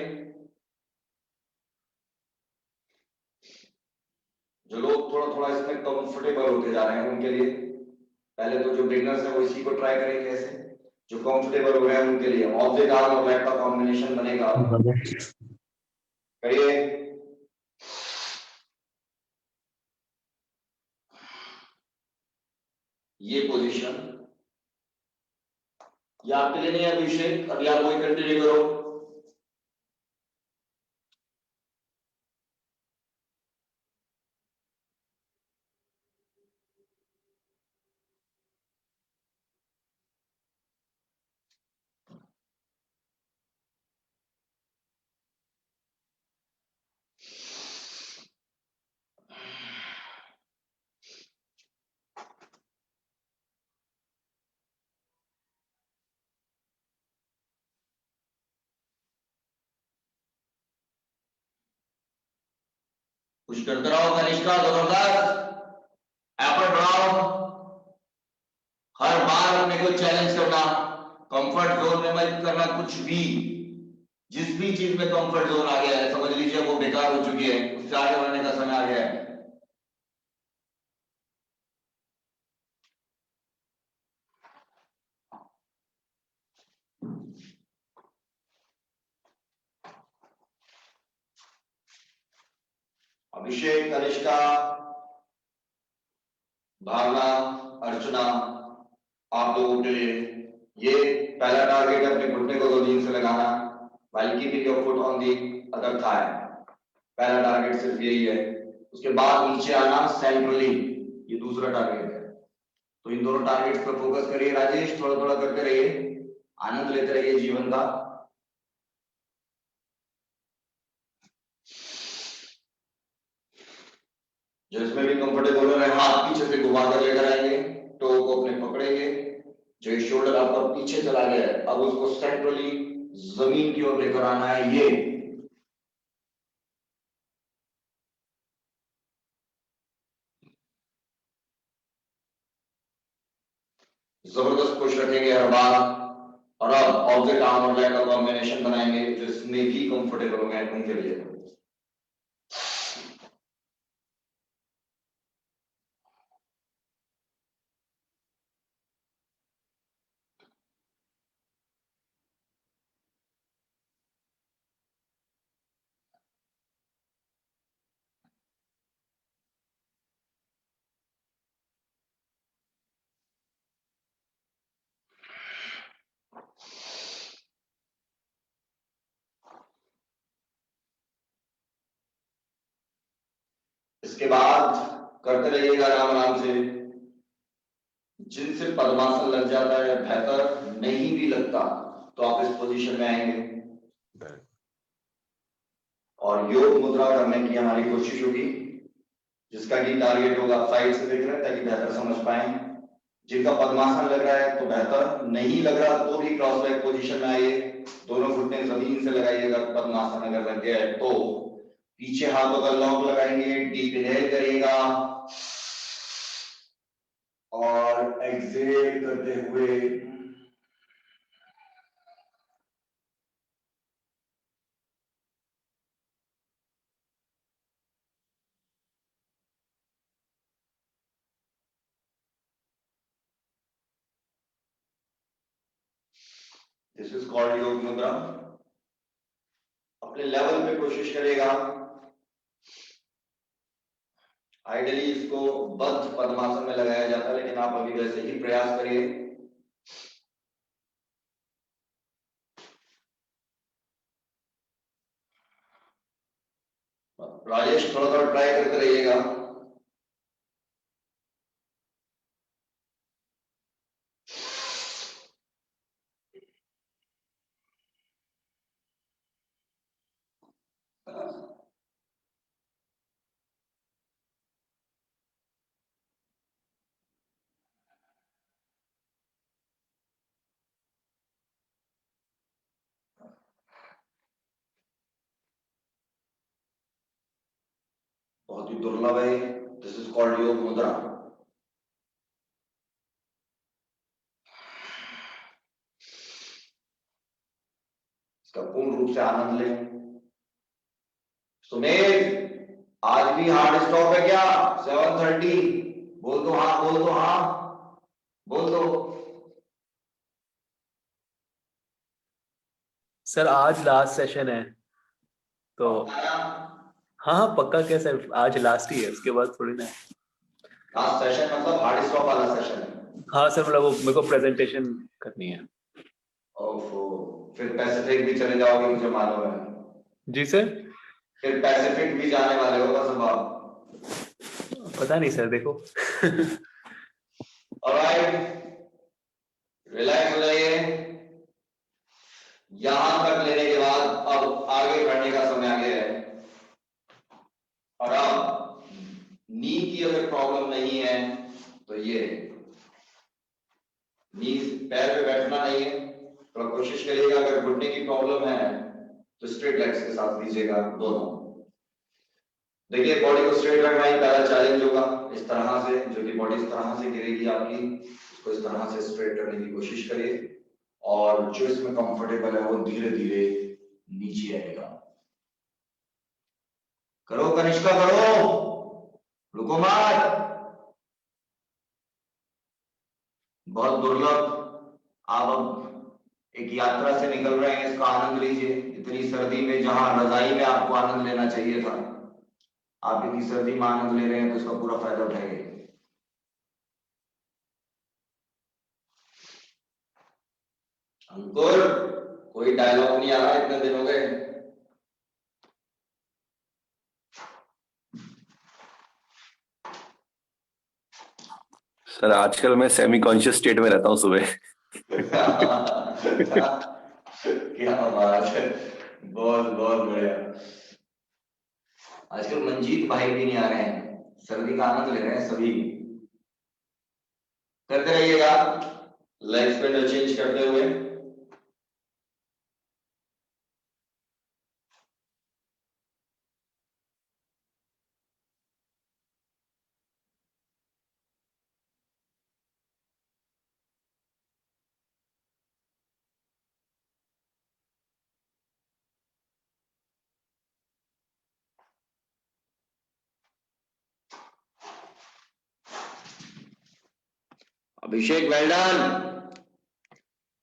जो लोग थोड़ा थोड़ा इसमें कंफर्टेबल होते जा रहे हैं उनके लिए, पहले तो जो बिगनर्स है वो इसी को ट्राई करेंगे ऐसे। जो कंफर्टेबल हो रहे हैं उनके लिए ऑब्जेक्ट आर्म और लेग का कॉम्बिनेशन बनेगा। करिए। ये पोजीशन ये आपके लिए नहीं है अभिषेक, अभी आप वही कंटिन्यू करो। कुछ करते रहो कनिष्का, जबरदस्त एफर्ट बढ़ाओ। हर बार अपने को चैलेंज करना, कंफर्ट जोन में मत करना कुछ भी। जिस भी चीज में कंफर्ट जोन आ गया है समझ लीजिए वो बेकार हो चुकी है, उससे आगे बढ़ने का समय आ गया है। अभिषेक, कनिष्का, भावना, अर्चना, आप लोगों के लिए ये पहला टारगेट है, अपने घुटने को जमीन से लगाना while keeping your foot on the other thigh। पहला टारगेट सिर्फ यही है। उसके बाद नीचे आना सेंट्रली, ये दूसरा टारगेट है। तो इन दोनों टारगेट्स पर फोकस करिए राजेश, थोड़ा थोड़ा करते रहिए, आनंद लेते रहिए जीवन का। जो इसमें भी कंफर्टेबल हो रहे हैं हाथ पीछे से घुमा कर लेकर आएंगे, टो को अपने पकड़ेंगे। जो ये शोल्डर आपका पीछे चला गया है अब उसको सेंट्रली जमीन की ओर लेकर आना है। ये जबरदस्त पुश रखेंगे हर बार, और अब ऑब्जेक्ट आर्म और लेग का कॉम्बिनेशन बनाएंगे जो इसमें भी कंफर्टेबल हो गए उनके लिए। इसके बाद करते रहिएगा आराम आराम से। जिनसे पद्मासन लग जाता है बेहतर, नहीं भी लगता तो आप इस पोजीशन में आएंगे और योग मुद्रा करने की हमारी कोशिश होगी, जिसका कि टारगेट होगा साइड से देख रहे हैं ताकि बेहतर समझ पाए। जिनका पद्मासन लग रहा है तो बेहतर, नहीं लग रहा तो भी क्रॉस बैक पोजीशन में आइए, दोनों घुटने जमीन से लगाइएगा। पद्मासन अगर लग गया है तो पीछे हाथों का लॉक लगाएंगे, डीप इनहेल करिएगा और एक्सहेल करते हुए दिस इज कॉल्ड योग मुद्रा। अपने लेवल पे कोशिश करेगा। आइडियली इसको बद्ध पद्मासन में लगाया जाता है, लेकिन आप अभी वैसे ही प्रयास करिए। राजेश थोड़ा थोड़ा ट्राई करते रहिएगा। बहुत ही दुर्लभ है, दिस इज कॉल्ड योग मुद्रा। इसका पूर्ण रूप से आनंद लें। सुमेध, आज भी हार्ड स्टॉप है क्या? 7:30 बोल दो हाँ, बोल दो हाँ, बोल दो। सर आज लास्ट सेशन है तो हाँ हाँ पक्का क्या सर, आज लास्ट ही है, उसके बाद थोड़ी ना। लास्ट सेशन मतलब हार्ड स्टॉप वाला सेशन है। हाँ सर, मतलब वो मेरे को प्रेजेंटेशन करनी है। ओफो, फिर पैसिफिक भी चले जाओगे मुझे मालूम है। जी सर। फिर पैसिफिक भी जाने वाले हो बस अब आप। पता नहीं सर, देखो। ऑलराइट, रिलैक्स हो जाइए। यहां तक लेने के बाद अब आगे बढ़ने का समय आ गया है। और अब नी की अगर प्रॉब्लम नहीं है तो ये नी पैर पे बैठना नहीं है, तो कोशिश करिएगा। अगर घुटने की प्रॉब्लम है तो स्ट्रेट लेग्स के साथ लीजिएगा दोनों। देखिए बॉडी को स्ट्रेट रखना ही पहला चैलेंज होगा। इस तरह से जो कि बॉडी इस तरह से गिरेगी आपकी, उसको इस तरह से स्ट्रेट करने की कोशिश करिए और जो इसमें कंफर्टेबल है वो धीरे धीरे नीचे आएगा। करो कनिष्का, करो, रुको मत। बहुत दुर्लभ, आप अब एक यात्रा से निकल रहे हैं, इसका आनंद लीजिए। इतनी सर्दी में जहां रजाई में आपको आनंद लेना चाहिए था, आप इतनी सर्दी में आनंद ले रहे हैं तो इसका पूरा फायदा उठाइए। अंकुर, कोई डायलॉग नहीं आ रहा इतने दिन हो गए। सर आजकल मैं सेमी कॉन्शियस स्टेट में रहता हूँ सुबह। क्या बात है, बहुत बहुत बढ़िया। आजकल मंजीत भाई भी नहीं आ रहे हैं, सर्दी का आनंद ले रहे हैं सभी। करते रहिएगा लेग्स पे चेंज करते हुए। Abhishek, well done,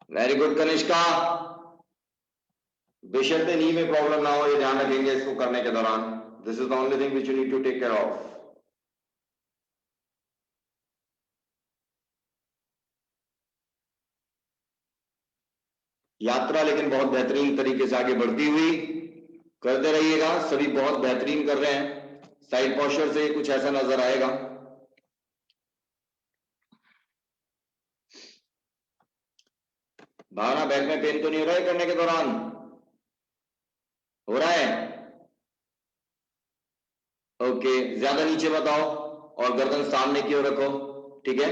very good Kanishka. बेशर्ते नी में प्रॉब्लम ना हो, ये ध्यान रखेंगे इसको करने के दौरान। This is the only thing which you need to take care of. यात्रा लेकिन बहुत बेहतरीन तरीके से आगे बढ़ती हुई, करते रहिएगा। सभी बहुत बेहतरीन कर रहे हैं। साइड पोस्चर से कुछ ऐसा नजर आएगा। भावना, बैक में पेन तो नहीं हो रहा है करने के दौरान? हो रहा है? ओके, ज्यादा नीचे बताओ और गर्दन सामने की ओर रखो, ठीक है?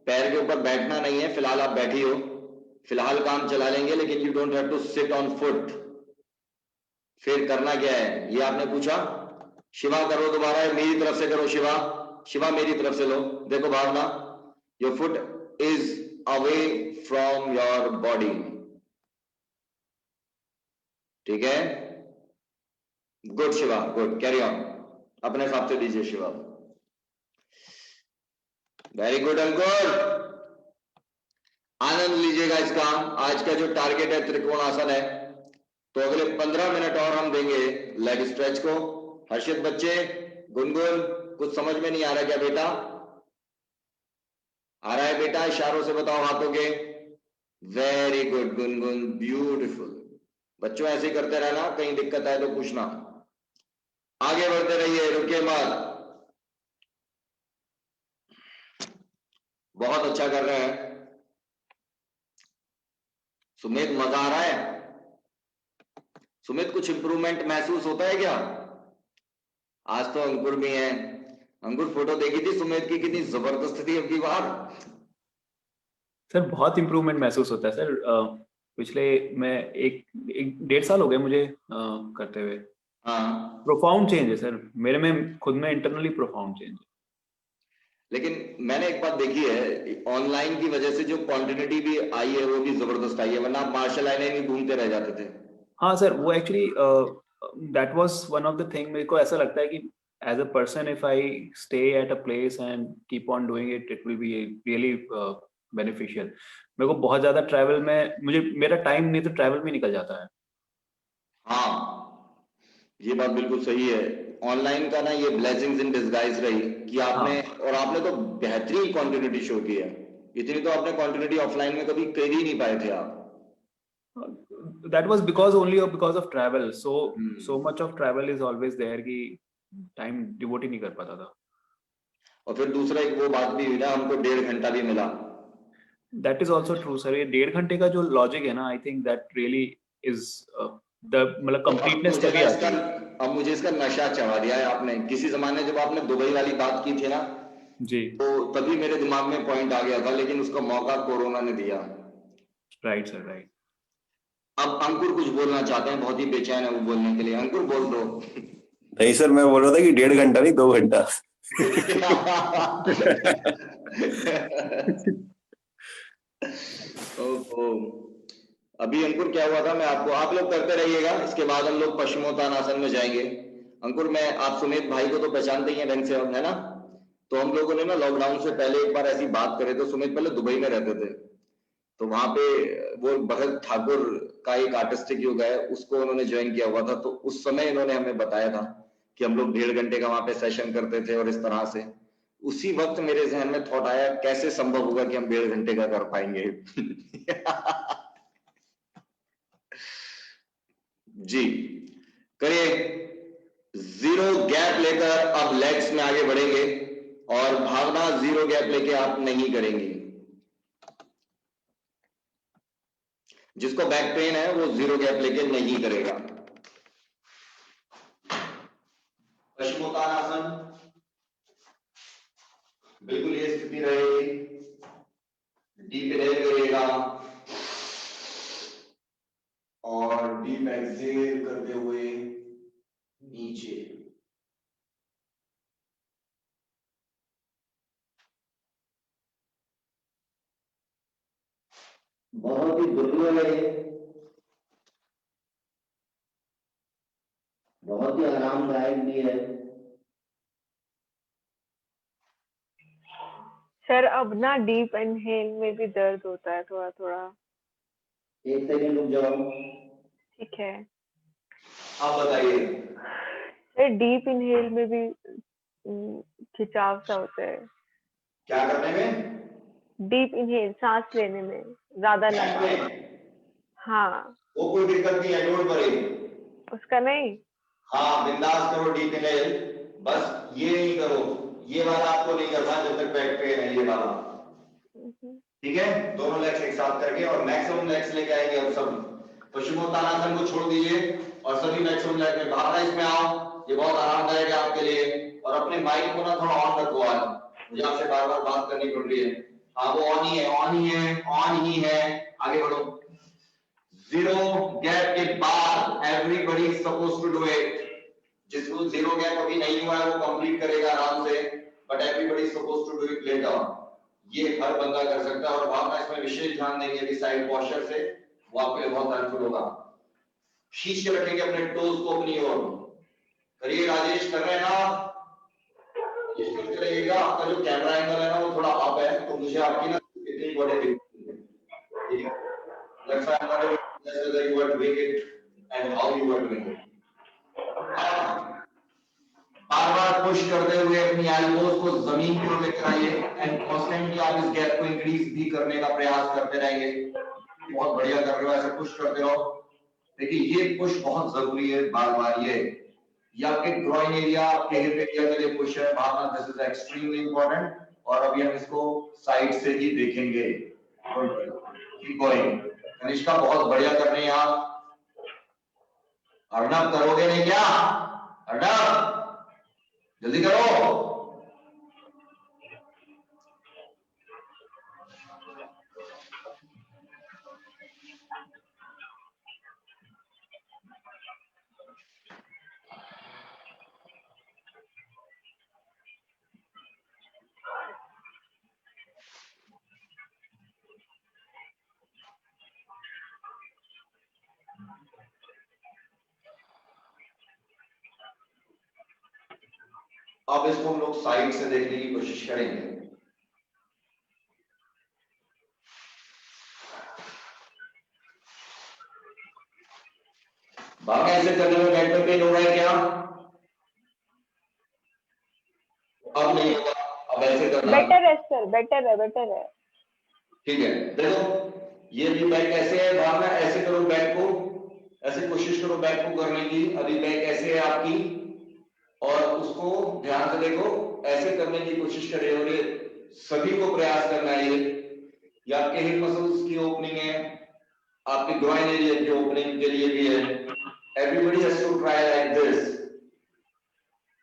पैर के ऊपर बैठना नहीं है, फिलहाल आप बैठी हो, फिलहाल काम चला लेंगे, लेकिन you don't have to sit on foot. फिर करना क्या है ये आपने पूछा। शिवा करो दोबारा, मेरी तरफ से करो शिवा, शिवा मेरी तरफ से लो। देखो Bhavna, your foot is away from your body, ठीक है, good Shiva, good, carry on, अपने हिसाब से दीजिए शिवा, वेरी गुड अंकुर, आनंद लीजिएगा इसका। आज का जो टारगेट है त्रिकोणासन है, तो अगले 15 मिनट और हम देंगे लेग स्ट्रेच को। हर्षित बच्चे, गुनगुन, कुछ समझ में नहीं आ रहा क्या बेटा? आ रहा है बेटा? इशारों से बताओ हाथों के। Very good Gungun, beautiful. बच्चों ऐसे ही करते रहना, कहीं दिक्कत आए तो पूछना। आगे बढ़ते रहिए, रुकिए मत, बहुत अच्छा कर रहे हैं। सुमित मजा आ रहा है? सुमित कुछ इंप्रूवमेंट महसूस होता है क्या? आज तो अंकुर भी है। अंकुर फोटो देखी थी सुमित की, कितनी जबरदस्त थी अब की बार। सर बहुत इम्प्रूवमेंट महसूस होता है सर। पिछले मैं एक 1.5 साल हो गए मुझे करते हुए। हाँ, प्रोफाउंड चेंज है सर मेरे में, खुद में इंटरनली प्रोफाउंड चेंज है। लेकिन मैंने एक बात देखी है, ऑनलाइन की वजह से जो क्वांटिटी भी आई है वो भी जबरदस्त आई है, वरना आप मार्शल आर्ट में घूमते रह जाते थे। हाँ सर, वो actually that was one of the thing. मेरे को ऐसा लगता है कि as a person if I stay at a place and keep on doing it, it will be really beneficial. मेरे को बहुत ज्यादा ट्रैवल में, मेरा टाइम नहीं तो ट्रैवल में निकल जाता है। हाँ, ये बात बिल्कुल सही है। ऑनलाइन का ना ये ब्लेसिंग्स इन डिस्गाइज रही कि आपने, और आपने तो बेहतरीन क्वांटिटी शो की है। इतनी तो आपने क्वांटिटी ऑफलाइन में कभी कर ही नहीं पाए थे आप। That was because of travel. So much of travel is always there कि टाइम डिवोट ही नहीं कर पाता था। और फिर दूसरा एक वो बात भी हुई ना, हमको 1.5 घंटा भी मिला। That is also true sir. ये 1.5 घंटे का जो लॉजिक है ना, I think that really is the मतलब कंप्लीटनेस तभी आती है। अब मुझे इसका नशा चढ़ा दिया है आपने। किसी जमाने जब आपने दुबई वाली बात की थी ना जी, तो तभी मेरे दिमाग में पॉइंट आ गया था, लेकिन उसका मौका कोरोना ने दिया। Right sir, right. अब अंकुर कुछ बोलना चाहते हैं, बहुत ही बेचैन है वो बोलने के लिए। अंकुर बोल दो। नहीं सर, मैं बोल रहा था कि 1.5 घंटा नहीं 2 घंटा। ओहो, अभी अंकुर क्या हुआ था मैं आपको, आप लोग करते रहिएगा, इसके बाद हम लोग पश्चिमोत्तानासन में जाएंगे। अंकुर, मैं आप सुमित भाई को तो पहचानते ही हैं ढंग से, है ना? तो हम लोगों ने ना लॉकडाउन से पहले एक बार ऐसी बात करे, तो सुमित पहले दुबई में रहते थे, तो वहां पे वो भगत ठाकुर का एक आर्टिस्टिक योग है, उसको उन्होंने ज्वाइन किया हुआ था। तो उस समय इन्होंने हमें बताया था कि हम लोग 1.5 घंटे का वहां पे सेशन करते थे, और इस तरह से उसी वक्त मेरे जहन में थॉट आया, कैसे संभव होगा कि हम 1.5 घंटे का कर पाएंगे। जी करिए, 0 गैप लेकर अब लेग्स में आगे बढ़ेंगे, और भावना 0 गैप लेके आप नहीं करेंगी। जिसको बैक पेन है वो 0 गैप लेके नहीं करेगा। पश्चिमोत्तानासन, बिल्कुल ये स्थिति रहेगी, डीप इनहेल करिएगा और डीप एक्सहेल करते हुए नीचे। बहुत ही दुर्लभ है, बहुत ही आरामदायक भी है। सर अब ना डीप इनहेल में भी दर्द होता है थोड़ा थोड़ा। 1 सेकंड रुक जाओ। ठीक है, आप बताइए। सर डीप इनहेल में भी खिंचाव सा होता है। क्या करने में? डीप इनहेल, सांस लेने में ज्यादा लंबा। हाँ, वो कोई दिक्कत नहीं है, डोंट वरी। उसका नहीं। हाँ, बिंदास करो डीप इनहेल, बस ये नहीं करो, ये वाला आपको नहीं करना जब तक बैक पेन है, ये वाला। ठीक है, दोनों लेग्स एक साथ करके, और मैक्सिमम लेग्स लेके आएंगे अब सब। पश्चिमोत्तानासन को छोड़ दीजिए और सभी मैक्सिमम लेग में बाहर इसमें आओ, ये बहुत आरामदायक है आपके लिए। और अपने माइक को ना थोड़ा ऑन रखो, आज मुझे आपसे बार बार बात करनी पड़ रही है। हाँ वो ऑन ही है, ऑन ही है, ऑन ही है। आगे बढ़ो। 0 गैप के बाद everybody is suppose to do it. जिसको 0 गैप अभी नहीं हुआ है वो कंप्लीट करेगा आराम से, but everybody is suppose to do it later. ये हर बंदा कर सकता है और भावना इसमें विशेष ध्यान देंगे अभी साइड पॉस्चर से, वो आपके लिए बहुत हेल्पफुल होगा। शीश रखेंगे अपने टोज को अपनी ओर। करिए राजेश, कर रहे हैं ना? राजेश करते रहिएगा। आपका जो कैमरा एंगल है ना वो थोड़ा अप है, तो मुझे आपकी ना इतनी बॉडी दिखती है। That's why I'm not able to guess whether you are doing it and how you are doing it. बार-बार पुश करते हुए अपनी एल्बोज को जमीन की ओर लेकर आइए एंड कॉन्स्टेंटली आप इस गैप को इंक्रीज भी करने का प्रयास करते रहेंगे। बहुत बढ़िया कर रहे हो, ऐसे पुश करते रहो। देखिए ये पुश बहुत जरूरी है, बार-बार ये आपके ग्रॉइन एरिया, आपके हिप एरिया के लिए पुश है। भावना, दिस इज एक्सट्रीमली इंपॉर्टेंट और अभी हम इसको साइड से ही देखेंगे। Keep going. कनिष्का बहुत बढ़िया कर रही हैं आप। अर्णव करोगे नहीं क्या? अर्णव जल्दी करो। अब इसको हम लोग साइड से देखने की कोशिश करेंगे। बाकी ऐसे करने में बैक में पेन हो रहा है क्या? अब नहीं होगा, अब ऐसे करना। बेटर है सर, बेटर है, बेटर है। ठीक है, देखो ये भी बैक ऐसे है। भावना ऐसे करो बैक को, ऐसे कोशिश करो बैक को करने की। अभी बैक ऐसे है आपकी और उसको ध्यान से देखो, ऐसे करने की कोशिश करें। और ये सभी को प्रयास करना है। ये आपके हिप मसल्स की ओपनिंग है, आपके ग्रॉइन एरिया की ओपनिंग के लिए भी है। Everybody has to try like this.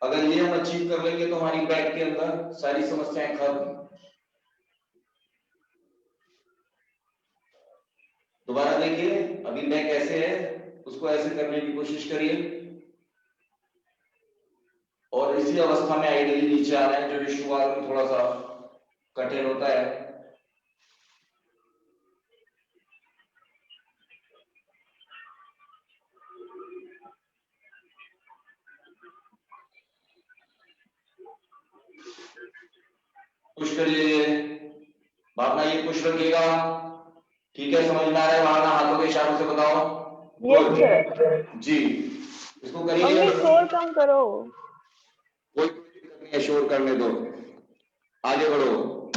अगर ये हम अचीव कर लेंगे तो हमारी बैक के अंदर सारी समस्याएं खत्म। दोबारा देखिए, अभी बैक ऐसे है, उसको ऐसे करने की कोशिश करिए और इसी अवस्था में आइडियली नीचे आ रहे हैं, जो शुरुआत में थोड़ा सा कठिन होता है। पुश करिए। भावना ये पुश रखिएगा। ठीक है, समझ में आ रहा है? भावना हाथों के इशारों से बताओ। यस सर जी, इसको मम्मी, करिए। शोर कम करो। कोई दिक्कत नहीं है, शोर करने दो। आगे बढ़ो।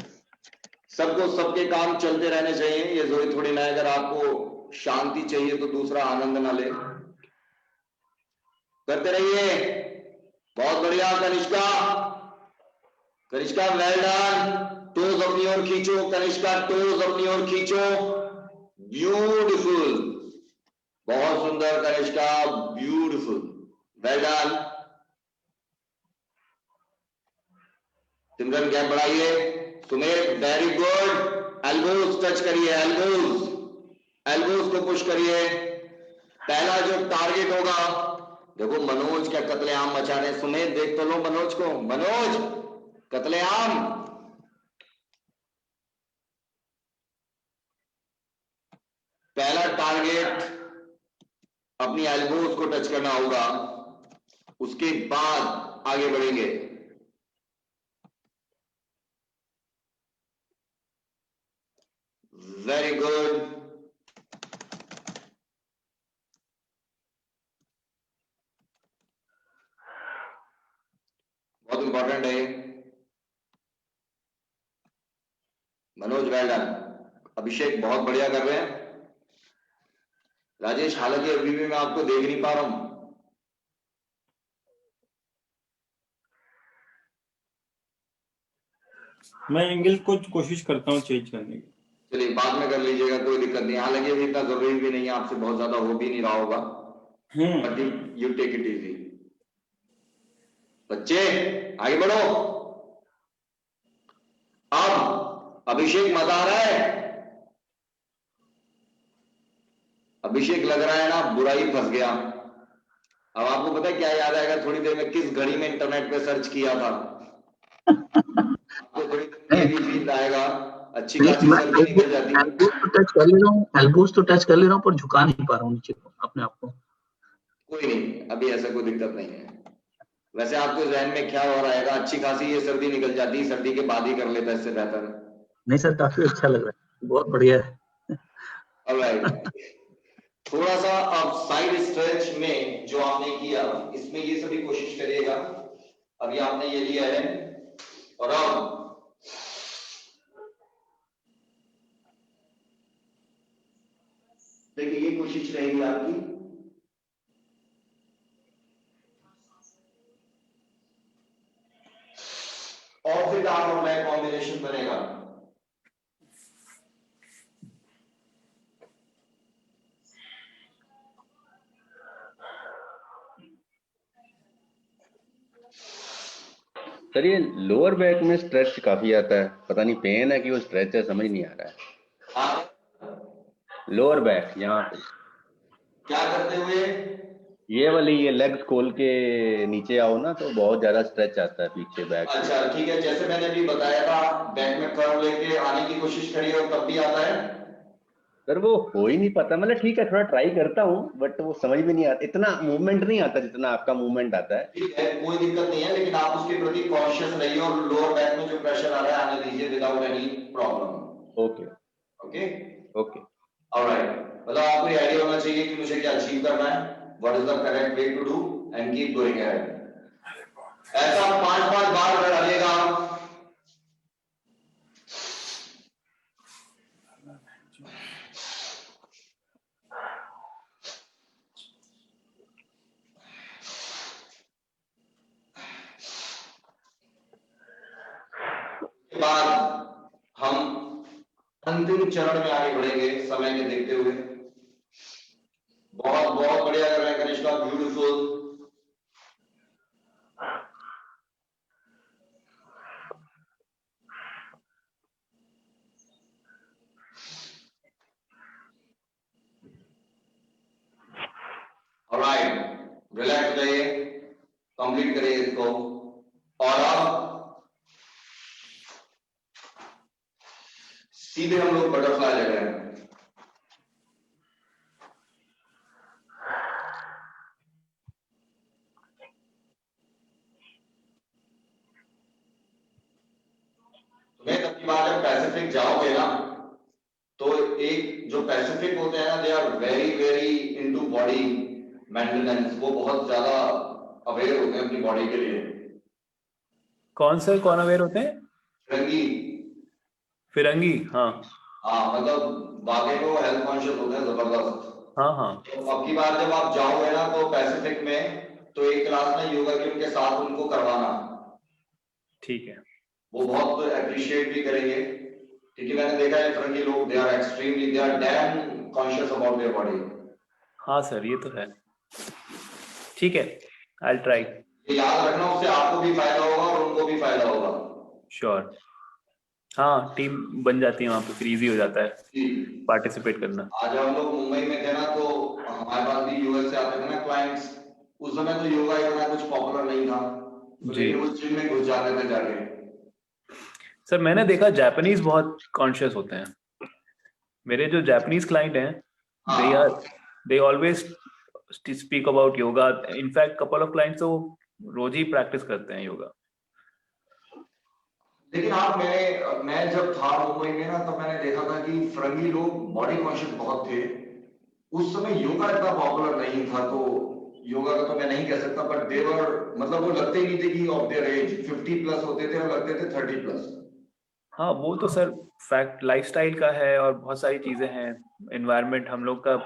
सबको सबके काम चलते रहने चाहिए। ये जरूरी थोड़ी ना है अगर आपको शांति चाहिए तो दूसरा आनंद ना ले। करते रहिए। बहुत बढ़िया Kanishka, Kanishka well done. Toes अपनी ओर खींचो कनिष्का, टोज अपनी ओर खींचो। ब्यूटीफुल, बहुत सुंदर कनिष्का, ब्यूटीफुल, वेल डन। सिमरन गैप बढ़ाइए। Sumer very good. Elbows touch करिए, एल्बोज, एल्बोज को पुश करिए। पहला जो टारगेट होगा, देखो मनोज क्या कत्लेआम मचा रहे हैं। सुमेर देख तो लो मनोज को। मनोज कत्लेआम। पहला टारगेट अपनी एल्बोज को टच करना होगा, उसके बाद आगे बढ़ेंगे। Very good. बहुत इंपॉर्टेंट है मनोज, वेल डन। अभिषेक बहुत बढ़िया कर रहे हैं। राजेश, हालांकि अभी भी मैं आपको देख नहीं पा रहा हूं। मैं एंगल को कोशिश करता हूँ चेंज करने की। चलिए बाद में कर लीजिएगा, कोई दिक्कत नहीं। हालांकि अभी इतना जरूरी भी नहीं है, आपसे बहुत ज्यादा हो भी नहीं रहा होगा। But you take it easy. बच्चे आगे बढ़ो। अब अभिषेक मजा आ रहा है? अभिषेक लग रहा है ना बुराई फंस गया। अब आपको पता है क्या याद आएगा थोड़ी देर में, किस घड़ी में इंटरनेट पे सर्च किया था? आपको थोड़ी देर में ये भी फील आएगा, अच्छी खासी सर्दी निकल जाती है। एल्बोस तो टच कर ले रहा हूँ पर झुका नहीं पा रहा हूँ नीचे को अपने आप को। कोई नहीं, अभी ऐसा कोई दिक्कत नहीं है। वैसे आपको जहन में क्या हो रहा है, अच्छी खासी ये सर्दी निकल जाती है, सर्दी के बाद ही कर लेता है, इससे बेहतर। नहीं सर, काफी अच्छा लग रहा है, बहुत बढ़िया है। ऑलराइट, थोड़ा सा अब साइड स्ट्रेच में जो आपने किया, इसमें ये सभी कोशिश करिएगा। अभी आपने ये लिया है और अब देखिए ये कोशिश रहेगी आपकी, और फिर डार्क और ब्लैक कॉम्बिनेशन बनेगा। सर ये लोअर बैक में स्ट्रेच काफी आता है, पता नहीं पेन है कि वो स्ट्रेच है, समझ नहीं आ रहा है। लोअर बैक यहाँ पे क्या करते हुए? ये वाली, ये लेग्स खोल के नीचे आओ ना तो बहुत ज्यादा स्ट्रेच आता है पीछे बैक। अच्छा ठीक है, जैसे मैंने अभी बताया था, बैक में कर्व लेके आने की कोशिश करिए और तब भी आता है। सर वो हो ही नहीं पाता, मतलब ठीक है थोड़ा ट्राई करता हूँ बट वो समझ में नहीं आता, इतना मूवमेंट नहीं आता जितना आपका मूवमेंट आता है। ठीक है, कोई दिक्कत नहीं है, लेकिन आप उसके प्रति कॉन्शियस रहिए और लोअर बैक में जो प्रेशर आ रहा है आने दीजिए without any problem. Okay okay okay alright, मतलब आपको ये आइडिया होना चाहिए कि मुझे क्या अचीव करना है, what is the correct way to do and keep going ahead. ऐसा 5-5 बार दोहराइएगा। के बाद हम अंतिम चरण में आगे बढ़ेंगे समय के देखते हुए। बहुत बहुत बढ़िया कर रहे हैं कनिष्का, ब्यूटीफुल। ऑलराइट, रिलैक्स रहिए, कंप्लीट करिए इसको। और अब सीधे हम लोग बटरफ्लाई ले रहे हैं। तुम्हें तब की बात जब पैसिफिक जाओगे ना, तो एक जो पैसिफिक होते हैं ना, they are very very into body maintenance, वो बहुत ज्यादा अवेयर होते हैं अपनी बॉडी के लिए। कौन अवेयर होते हैं? फिरंगी, हाँ मतलब वाकई में वो हेल्थ कॉन्शियस होते हैं जबरदस्त। हाँ तो अब की बार जब आप जाओगे ना तो पैसिफिक में, तो एक क्लास में योगा की उनके साथ उनको करवाना। ठीक है, वो बहुत अप्रिशिएट भी करेंगे, क्योंकि मैंने देखा है फिरंगी लोग, they are extremely, they are damn conscious about their body. हाँ सर ये तो है, ठीक है, आई विल ट्राई। याद रखना, उससे आपको भी फायदा होगा और उनको भी फायदा होगा। श्योर, हाँ टीम बन जाती है वहाँ पे, फिर इजी हो जाता है पार्टिसिपेट करना। आज हम लोग मुंबई में थे ना, तो हमारे पास भी यूएस से आते थे ना क्लाइंट्स, उस समय तो योगा इतना कुछ पॉपुलर नहीं था, तो लेकिन वो जिम में घुस जाते थे जाके। सर मैंने देखा जापानीज बहुत कॉन्शियस होते हैं, मेरे जो जापानीज क्लाइंट हैं, they always speak about yoga. In fact, couple of clients तो रोज ही प्रैक्टिस करते हैं योगा। लेकिन आप मैं जब था मुंबई में ना, तब मैंने देखा था कि फिरंगी लोग बॉडी कॉन्शियस बहुत थे। उस समय योगा इतना पॉपुलर नहीं था, तो योगा का तो मैं नहीं कह सकता, बट देवर मतलब वो लगते ही नहीं थे कि ऑफ देयर एज 50 प्लस होते थे, और लगते थे 30 प्लस। हाँ वो तो सर फैक्ट लाइफस्टाइल का है, और बहुत सारी चीजें हैं, एनवायरनमेंट, हम लोग का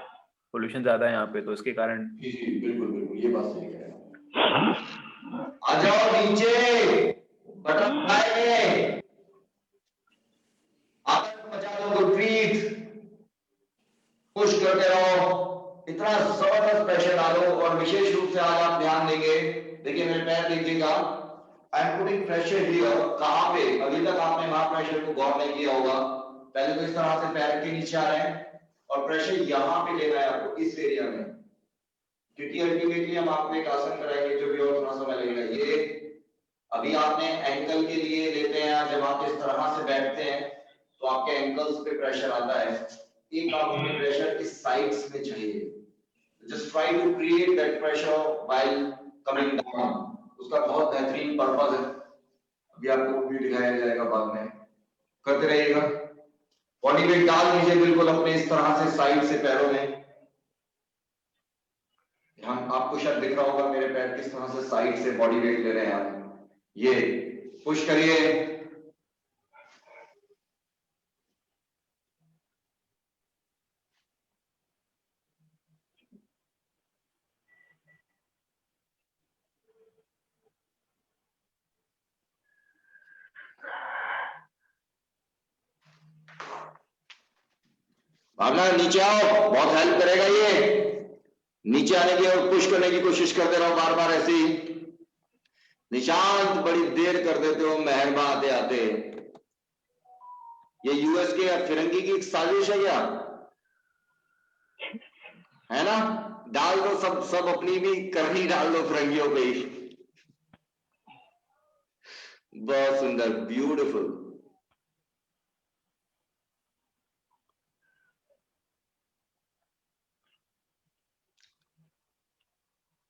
पोल्यूशन ज्यादा है यहाँ पे, तो इसके कारण। जी जी बिल्कुल बिल्कुल, ये बात सही कह रहे हैं। आ जाओ नीचे बटरफ्लाई में, आतंक मचा दो, गुरप्रीत पुश करते रहो, इतना जबरदस्त प्रेशर डालो। और विशेष रूप से आज आप ध्यान देंगे, देखिए मेरे पैर देखिएगा, I am putting pressure here, कहां पे? अभी तक आपने वहां प्रेशर को गौर नहीं किया होगा। पहले तो इस तरह से पैर के नीचे आ रहे हैं और प्रेशर यहां पे लेना है आपको, इस एरिया में, क्योंकि अल्टीमेटली हम आपको एक आसन कराएंगे जो भी और थोड़ा समय लगेगा। ये अभी आपने एंकल के लिए लेते हैं, जब आप इस तरह से बैठते हैं तो आपके एंकल्स पे प्रेशर आता है। एक आपको प्रेशर इस साइड्स में चाहिए। Just try to create that pressure while coming down. उसका बहुत बेहतरीन पर्पस है, अभी आपको भी दिखाया जाएगा बाद में। करते रहिएगा। बॉडी वेट डाल लीजिए बिल्कुल अपने इस तरह से साइड से पैरों में। हम आपको शायद दिख रहा होगा मेरे पैर किस तरह से साइड से बॉडी वेट ले रहे हैं आप। ये पुश करिए। भावना नीचे आओ, बहुत हेल्प करेगा ये। नीचे आने की और पुश करने की कोशिश करते रहो बार बार ऐसे ही। निशांत बड़ी देर कर देते हो मेहरबा आते आते। ये यूएस के या फिरंगी की एक साजिश है क्या? है ना? डाल दो सब अपनी भी करनी डाल दो फिरंगियों पे ही। बहुत सुंदर, ब्यूटीफुल।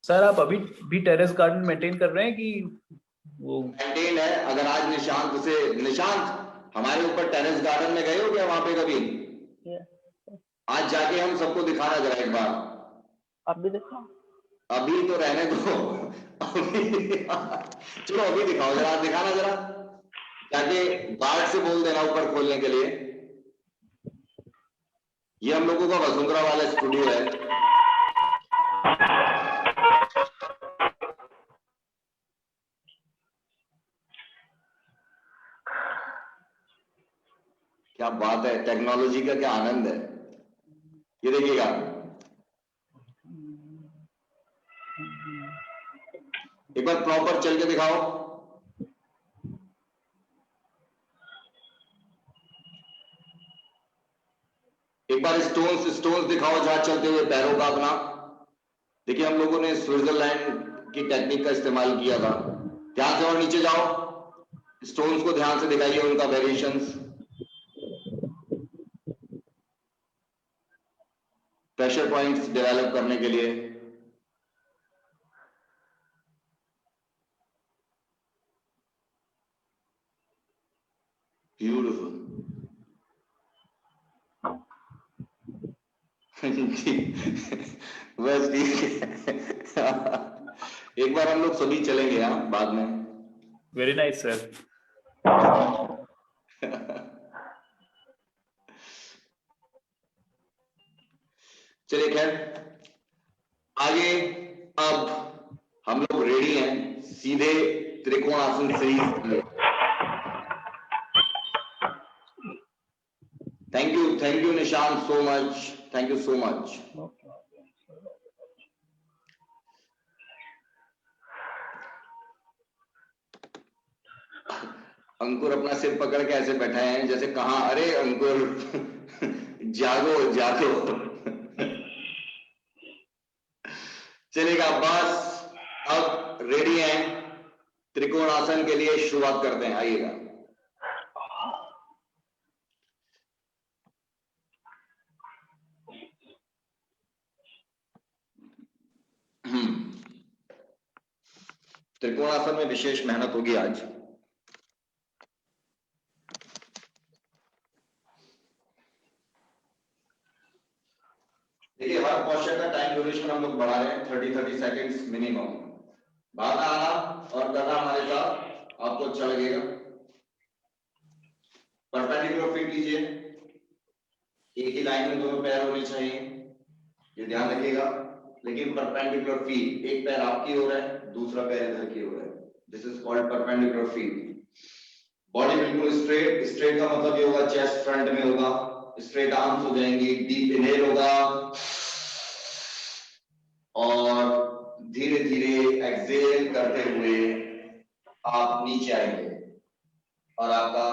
सर आप अभी भी टेरेस गार्डन मेंटेन कर रहे हैं कि वो? मेंटेन है। अगर आज निशांत हमारे ऊपर टेरेस गार्डन में गए हो क्या वहां पे कभी? आज जाके हम सबको दिखाना जरा एक बार। अभी देखो, अभी तो रहने दो। चलो अभी दिखाओ जरा, दिखाना जरा। जाके गार्ड से बोल देना ऊपर खोलने के लिए। ये हम लोगों का वसुंधरा वाला स्टूडियो है। क्या बात है, टेक्नोलॉजी का क्या आनंद है। ये देखिएगा, एक बार प्रॉपर चल के दिखाओ। एक बार स्टोन्स दिखाओ जहां चलते हुए पैरों का अपना। देखिए हम लोगों ने स्विट्जरलैंड की टेक्निक का इस्तेमाल किया था। ध्यान से और नीचे जाओ, स्टोन्स को ध्यान से दिखाइए, उनका वेरिएशंस। प्रेशर पॉइंट्स डेवलप करने के लिए। ब्यूटीफुल। बस ठीक है। एक बार हम लोग सभी चलेंगे बाद में। Very nice sir. चलिए खैर आगे, अब हम लोग रेडी हैं सीधे त्रिकोणासन से ही। Thank you Nishant so much, thank you so much. Ankur अपना सिर पकड़ के ऐसे बैठे हैं जैसे कहा, अरे अंकुर जागो जागो। चलेगा, बस अब रेडी हैं त्रिकोणासन के लिए। शुरुआत करते हैं, आइएगा। त्रिकोणासन में विशेष मेहनत होगी आज। देखिए हर क्वेश्चन का टाइम ड्यूरेशन हम लोग बढ़ा रहे हैं, 30 सेकंड्स मिनिमम। भागना आना और करना हमारे साथ, आपको अच्छा लगेगा। परपेंडिकुलर फीट लीजिए, एक ही लाइन में दोनों पैर होने चाहिए, ये ध्यान रखिएगा। लेकिन परपेंडिकुलर फीट, एक पैर आपकी ओर है, दूसरा पैर इधर की ओर है। This is called perpendicular feet. Body बिल्कुल स्ट्रेट। स्ट्रेट का मतलब ये होगा चेस्ट फ्रंट में होगा, स्ट्रेट आर्म्स हो जाएंगी। डीप इनहेल होगा और धीरे धीरे एक्सहेल करते हुए आप नीचे आएंगे और आपका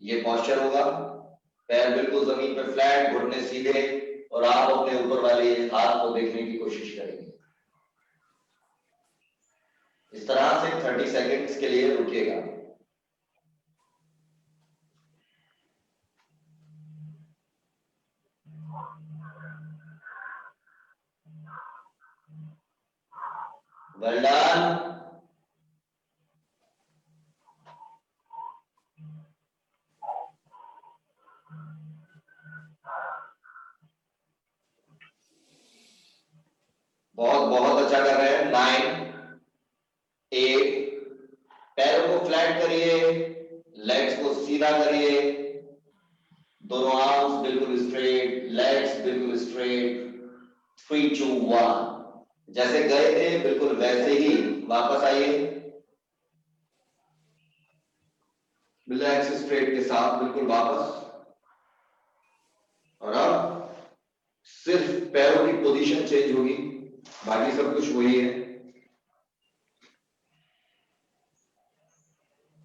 ये पॉस्चर होगा, पैर बिल्कुल जमीन पर फ्लैट, घुटने सीधे, और आप अपने ऊपर वाले हाथ को देखने की कोशिश करेंगे। इस तरह से 30 सेकंड्स के लिए रुकिएगा। Well done. बहुत बहुत अच्छा कर रहे हैं। 9 8 पैरों को फ्लैट करिए, लेग्स को सीधा करिए, दोनों आर्म्स बिल्कुल स्ट्रेट, लेग्स बिल्कुल स्ट्रेट। 3 2 1 जैसे गए थे बिल्कुल वैसे ही वापस आइए, लेग्स स्ट्रेट के साथ बिल्कुल वापस। और अब सिर्फ पैरों की पोजीशन चेंज होगी, बाकी सब कुछ वही है।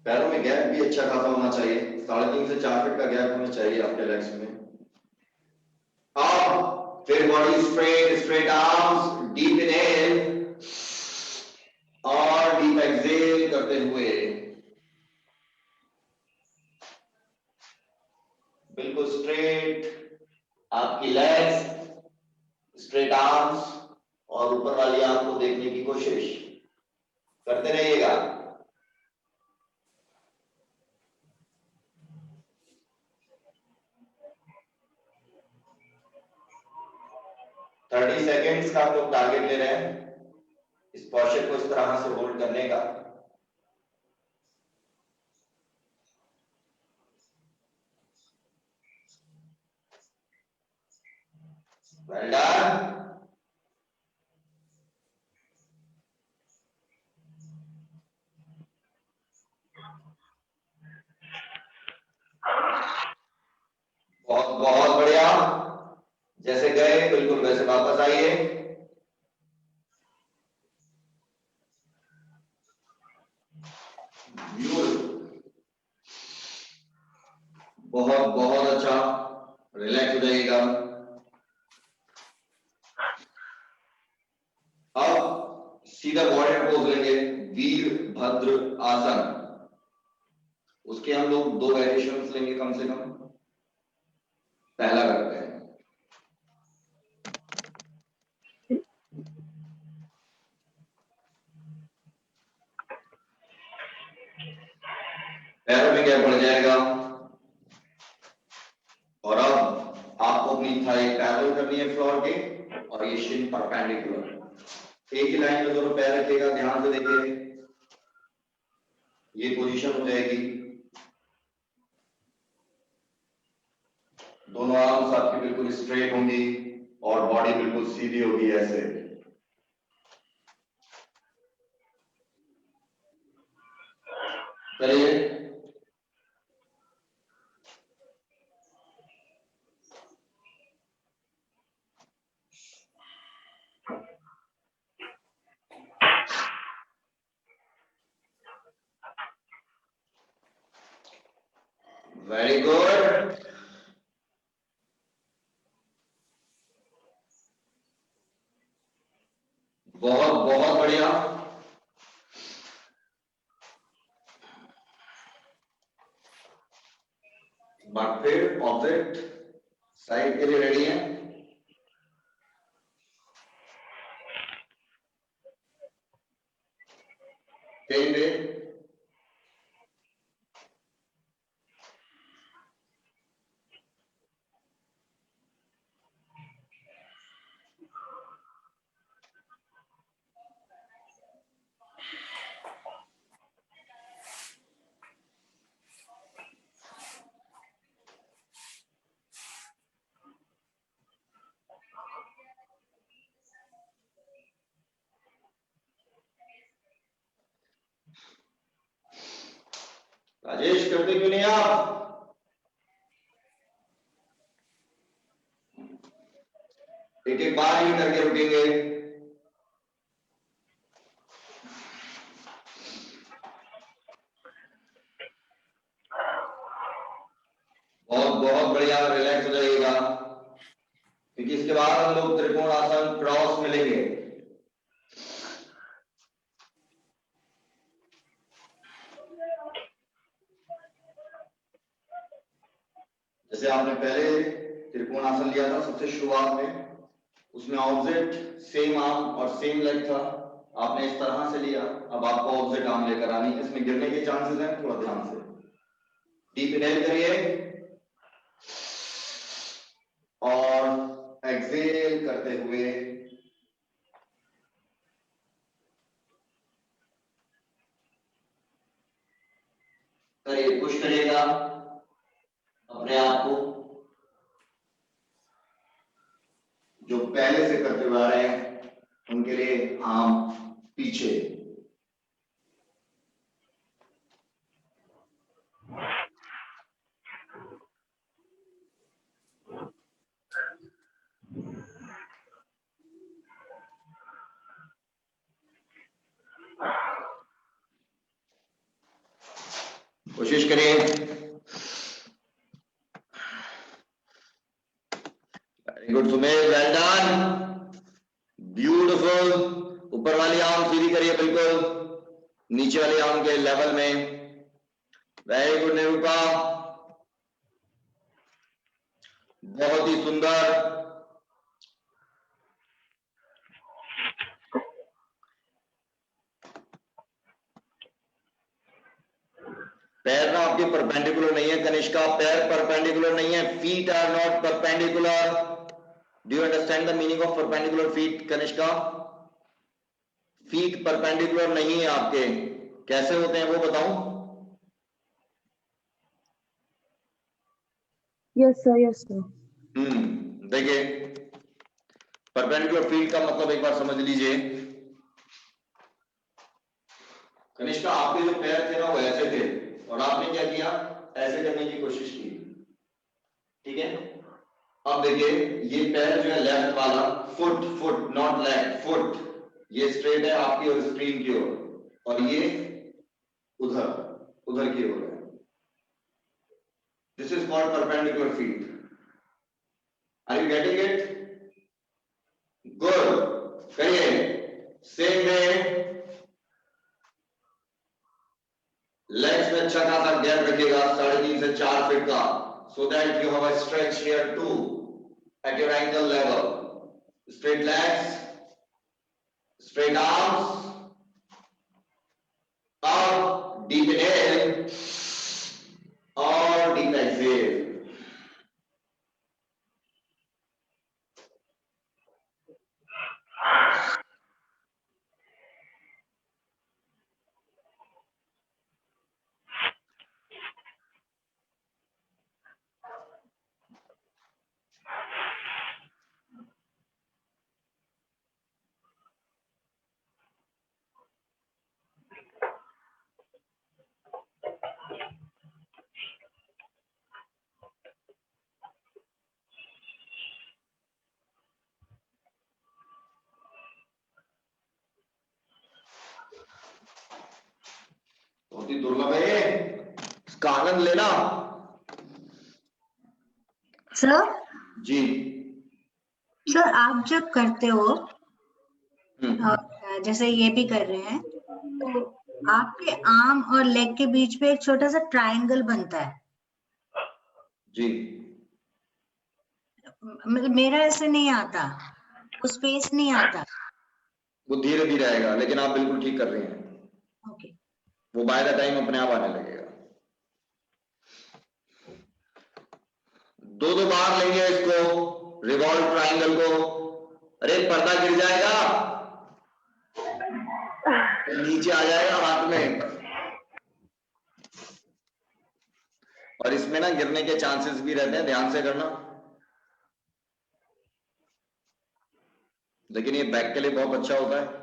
पैरों में गैप भी अच्छा खासा होना चाहिए, 3.5 से 4 फीट का गैप होना चाहिए आपके लेग्स में। अब फिर body straight, straight arms, deep inhale और डीप एक्सहेल करते हुए बिल्कुल स्ट्रेट आपकी लेग्स, स्ट्रेट आर्म्स और ऊपर वाली आर्म को देखने की कोशिश करते रहिएगा। थर्टी सेकेंड्स का हम लोग टारगेट ले रहे हैं, इस पोस्चर को इस तरह से होल्ड करने का। Well done. बहुत बहुत बढ़िया, जैसे गए बिल्कुल वैसे वापस आइए। बहुत बहुत अच्छा, रिलैक्स हो जाइएगा। अब सीधा वॉरियर पोज लेंगे, वीरभद्र आसन। उसके हम लोग 2 वेरिएशंस लेंगे कम से कम। पहला करते हैं, पैरों में गैप बढ़ जाएगा और अब आपको अपनी थाई पैरेलल करनी है फ्लोर के और ये शिन परपेंडिकुलर। एक ही लाइन में दोनों पैर रखिएगा, ध्यान से देखिए, ये पोजीशन हो जाएगी। दोनों आर्म्स आपकी बिल्कुल स्ट्रेट होंगी और बॉडी बिल्कुल सीधी होगी ऐसे। चलिए, वेरी गुड। बहुत बहुत बढ़िया। बात फिर ऑब्जेक्ट साइड के लिए रेडी है। सेम वे, राजेश करते क्यों नहीं आप? एक एक बार ही करके रुकेंगे। बहुत बढ़िया, रिलैक्स हो जाइएगा, क्योंकि इसके बाद हम लोग त्रिकोणासन क्रॉस मिलेंगे। जैसे आपने पहले त्रिकोणासन लिया था सबसे शुरुआत में, उसमें ऑपोजिट सेम आर्म और सेम लेग था, आपने इस तरह से लिया, अब आपको ऑपोजिट आर्म लेकर आनी है। इसमें गिरने के चांसेस हैं, थोड़ा ध्यान से डीप इनहेल करिए और एक्सहेल करते हुए करिए, पुश करिएगा अपने आप को, जो पहले से करते हुए आ रहे हैं उनके लिए आर्म पीछे। कोशिश करिए। Very good Sumesh, well done, beautiful. ऊपर वाली आर्म सीधी करिए बिल्कुल, नीचे वाली आर्म के लेवल में। वेरी गुड निरूपा, बहुत ही सुंदर। पैर ना आपके परपेंडिकुलर नहीं है कनिष्का, पैर परपेंडिकुलर नहीं है, feet are not perpendicular. Do you understand the meaning of perpendicular feet Kanishka? Feet perpendicular नहीं है आपके, कैसे होते हैं वो बताऊं? Yes sir, yes sir. देखिए परपेंडिकुलर फीट का मतलब एक बार समझ लीजिए। कनिष्का आपके जो पैर थे ना वो ऐसे थे, और आपने क्या किया, ऐसे करने की कोशिश की, ठीक है? अब देखिए ये पैर जो है लेफ्ट वाला, foot foot not leg, foot ये स्ट्रेट है आपकी और स्क्रीन की ओर, और ये उधर उधर की ओर है। This is called perpendicular feet. Are you getting it? Good, करिए सेम वे। लेग्स में अच्छा खासा गैप रखिएगा, 3.5 से 4 फीट का, so that you have a stretch here too at your ankle level. Straight legs, straight arms, up, deep inhale और deep exhale. बहुत ही दुर्लभ है, इसका आनंद लेना। सर जी सर, आप जब करते हो और जैसे ये भी कर रहे हैं, तो आपके आर्म और लेग के बीच में एक छोटा सा ट्रायंगल बनता है। जी, मतलब मेरा ऐसे नहीं आता, वो स्पेस नहीं आता। वो धीरे धीरे आएगा, लेकिन आप बिल्कुल ठीक कर रही हैं। ओके, वो बाय द टाइम अपने आप आने लगेगा। 2 बार लेंगे इसको, रिवॉल्व ट्रायंगल को। अरे पर्दा गिर जाएगा, नीचे आ जाएगा हाथ में, और इसमें ना गिरने के चांसेस भी रहते हैं, ध्यान से करना। लेकिन ये बैक के लिए बहुत अच्छा होता है।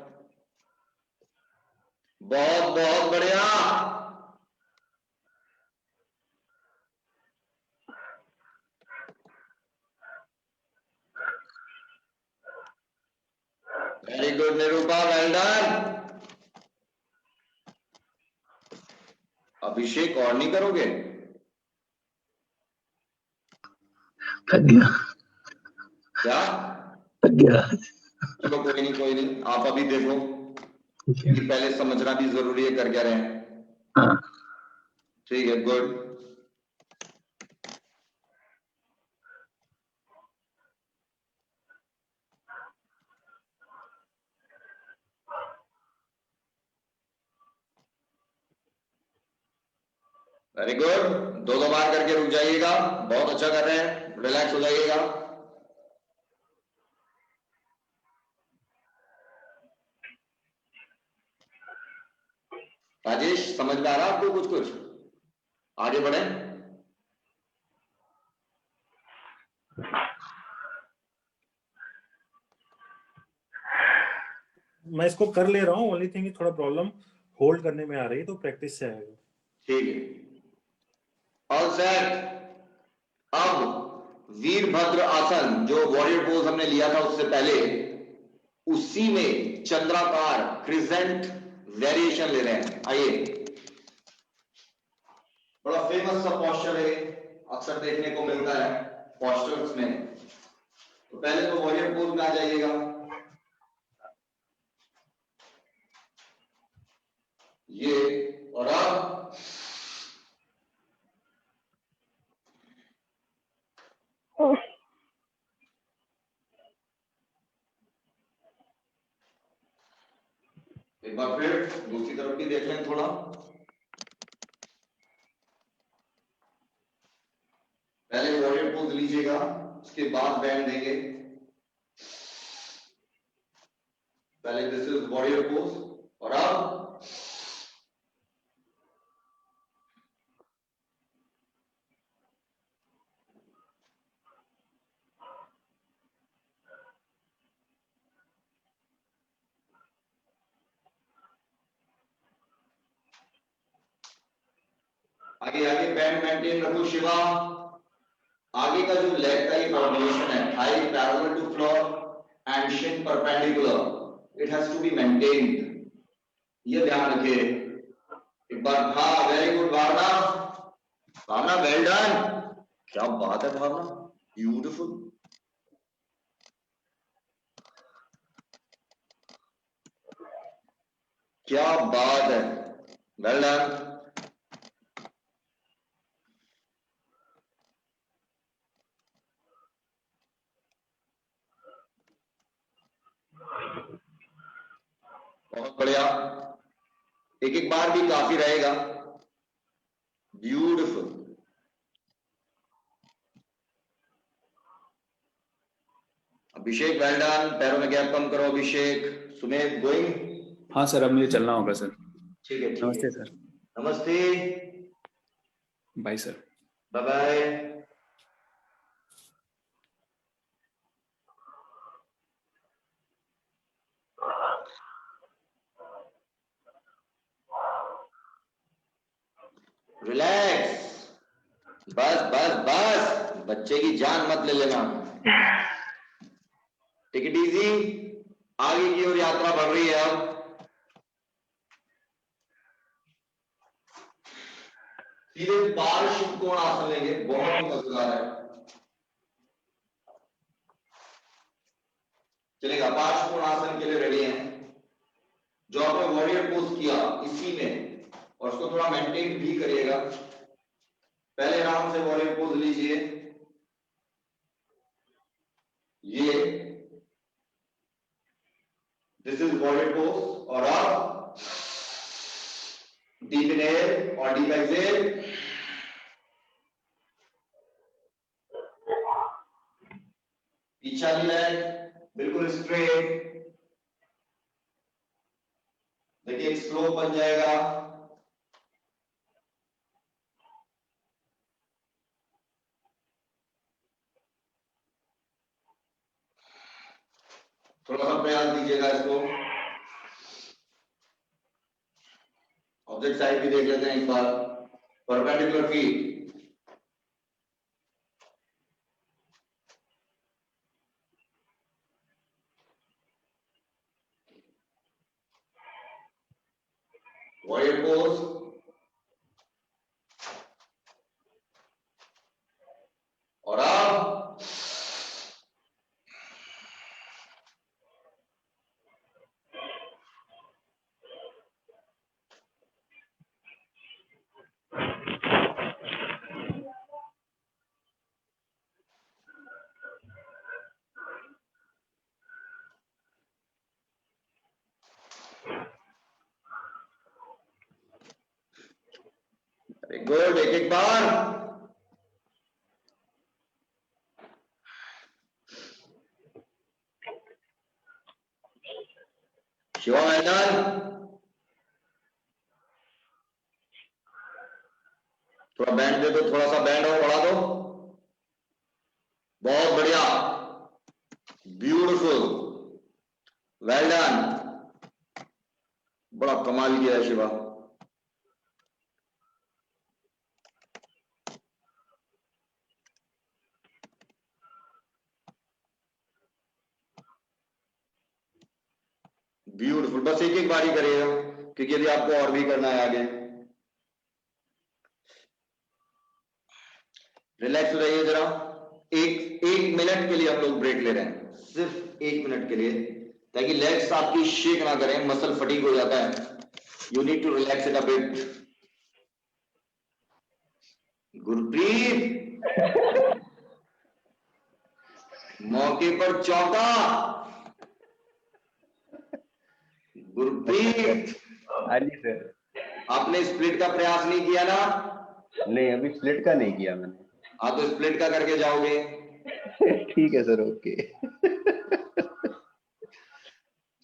बहुत बहुत बढ़िया। Very good Nirupa, well done. Abhishek और नहीं करोगे? थक गया क्या? थक गया। चलो कोई नहीं, आप अभी देखो ठीक है। कि पहले समझना भी जरूरी है कर क्या रहे हैं। हाँ ठीक है, गुड। Very good. दो बार करके रुक जाइएगा, बहुत अच्छा कर रहे हैं, रिलैक्स हो जाइएगा। राजेश, समझ में आ रहा है आपको कुछ कुछ? आगे बढ़े। मैं इसको कर ले रहा हूँ, ओनली थिंग थोड़ा प्रॉब्लम होल्ड करने में आ रही है, तो प्रैक्टिस से आएगा। ठीक है, ऑल सेट। अब वीरभद्र आसन जो वॉरियर पोज हमने लिया था उससे पहले, उसी में चंद्राकार क्रिसेंट वेरिएशन ले रहे हैं। आइए, बड़ा फेमस सा पॉस्चर है, अक्सर देखने को मिलता है पॉस्चर्स में। तो पहले तो वॉरियर पोज में आ जाइएगा। ये और अब एक बार फिर दूसरी तरफ भी देख लें थोड़ा। पहले वॉरियर पोज लीजिएगा, उसके बाद बैंड देंगे। पहले दिस इज वॉरियर पोज, और अब आगे आगे बैंड मेंटेन रखो शिवा। आगे का जो लेग का ये कोऑर्डिनेशन है, thigh parallel to floor and shin perpendicular, it has to be maintained, ये ध्यान रखिए। एक बार हाँ, very good Bhavna, Bhavna well done. क्या बात है भावना, ब्यूटीफुल। क्या बात है, वेल डन। बहुत बढ़िया, एक एक बार भी काफी रहेगा। ब्यूटीफुल। अभिषेक वेल डन, पैरों में गैप कम करो अभिषेक। सुमेध गोइंग। हाँ सर, अब मुझे चलना होगा सर। ठीक है, ठीक नमस्ते है सर। नमस्ते, bye sir. Bye bye. Relax, बस बस बस, बच्चे की जान मत ले लेना। टेक इट इजी, आगे की ओर यात्रा बढ़ रही है। अब सीधे पार्श्व कोण आसन लेंगे, बहुत ही मजेदार है। चलेगा, पार्श्व कोण आसन के लिए रेडी हैं। जो आपने वॉरियर पोज किया इसी में, और उसको थोड़ा मेंटेन भी करिएगा। पहले आराम से वॉरियर पोज लीजिए, ये दिस इज वॉरियर पोज, और अब डीप इनहेल और डीप एक्सहेल। पीछा लेग बिल्कुल स्ट्रेट, देखिए एक स्लोप बन जाएगा। थोड़ा सा प्रयास दीजिएगा इसको। ऑब्जेक्ट साइड भी देख लेते हैं एक बार। परपेंडिकुलर फीट, वॉरियर पोज, और अब गुड, एक एक बार। शिवा मैदान, थोड़ा बैंड दे दो, थोड़ा सा बैंड और बढ़ा दो। बहुत बढ़िया, ब्यूटीफुल, वेल डन, बड़ा कमाल किया है शिवा। ब्यूटीफुल, बस एक एक बारी करिएगा क्योंकि यदि आपको और भी करना है आगे। रिलैक्स हो जाइए जरा। एक मिनट के लिए हम लोग ब्रेक ले रहे हैं, सिर्फ 1 मिनट के लिए, ताकि लेग्स आपकी शेक ना करें, मसल फटीग हो जाता है। You need to relax it a bit. Gurpreet, मौके पर चौका। गुरप्रीत, हाँ जी सर। आपने स्प्लिट का प्रयास नहीं किया ना? नहीं, अभी स्प्लिट का नहीं किया मैंने। हाँ, तो स्प्लिट का करके जाओगे। ठीक है सर, ओके।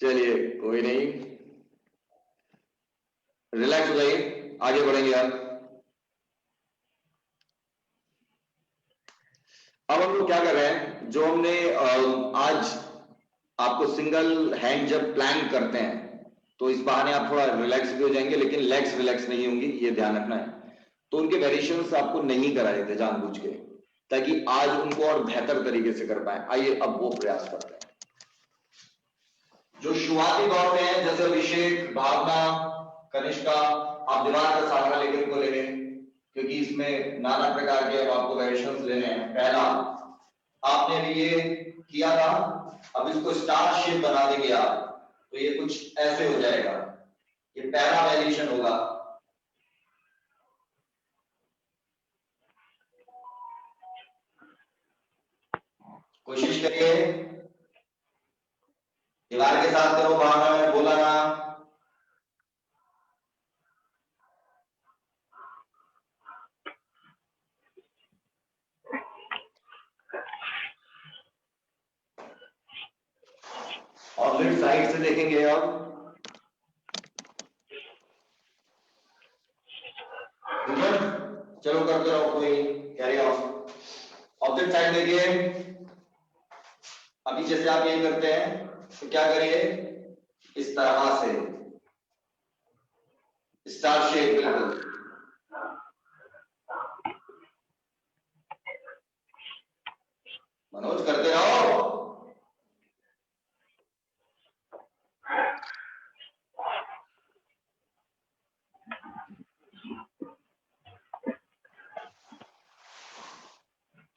चलिए, कोई नहीं, रिलैक्स हो जाइए, आगे बढ़ेंगे आप। अब हम लोग क्या कर रहे हैं, जो हमने आज आपको सिंगल हैंड जब प्लान करते हैं तो इस बहाने आप थोड़ा रिलैक्स भी हो जाएंगे, लेकिन लेग्स रिलैक्स नहीं होंगी, ये ध्यान रखना है। तो उनके वेरिएशंस आपको नहीं कराए थे जानबूझ के, ताकि आज उनको और बेहतर तरीके से कर पाए। आइए अब वो प्रयास करते हैं। जो शुरुआती दौर में है, जैसे अभिषेक, भावना, कनिष्का, आप दीवार का सहारा लेकर इनको ले लें, क्योंकि इसमें नाना प्रकार के अब आपको वेरिएशंस लेने हैं। पहला आपने भी ये किया था, अब इसको स्टार शेप बना देंगे आप, तो ये कुछ ऐसे हो जाएगा, ये पहला वेरिएशन होगा। कोशिश करिए, दीवार के साथ करो, भावना मैंने बोला ना। ऑपोजिट साइड से देखेंगे अब। चलो करते रहो, कोई कैरी ऑन। ऑपोजिट साइड देखिए। अभी जैसे आप ये करते हैं तो क्या करिए, इस तरह से स्टार शेप, बिल्कुल। मनोज करते रहो।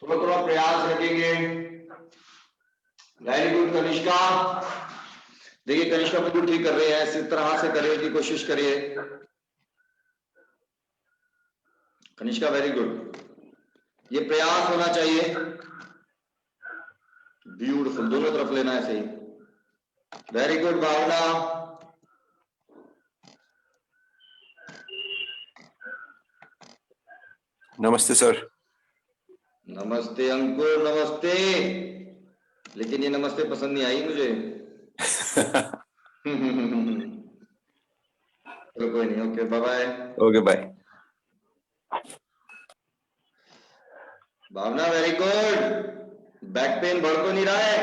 थोड़ा थोड़ा प्रयास रखेंगे। Very good Kanishka. देखिए कनिष्का बिल्कुल ठीक कर रहे हैं, इसी तरह से करने की कोशिश करिए। कनिष्का वेरी गुड, ये प्रयास होना चाहिए। ब्यूटीफुल, दोनों तरफ लेना है, सही। वेरी गुड भावना। नमस्ते सर। नमस्ते अंकुर, नमस्ते। लेकिन ये नमस्ते पसंद नहीं आई मुझे। चलो कोई नहीं, okay, bye bye. Okay bye. Bhavna very good. Back pain बढ़ तो नहीं रहा है?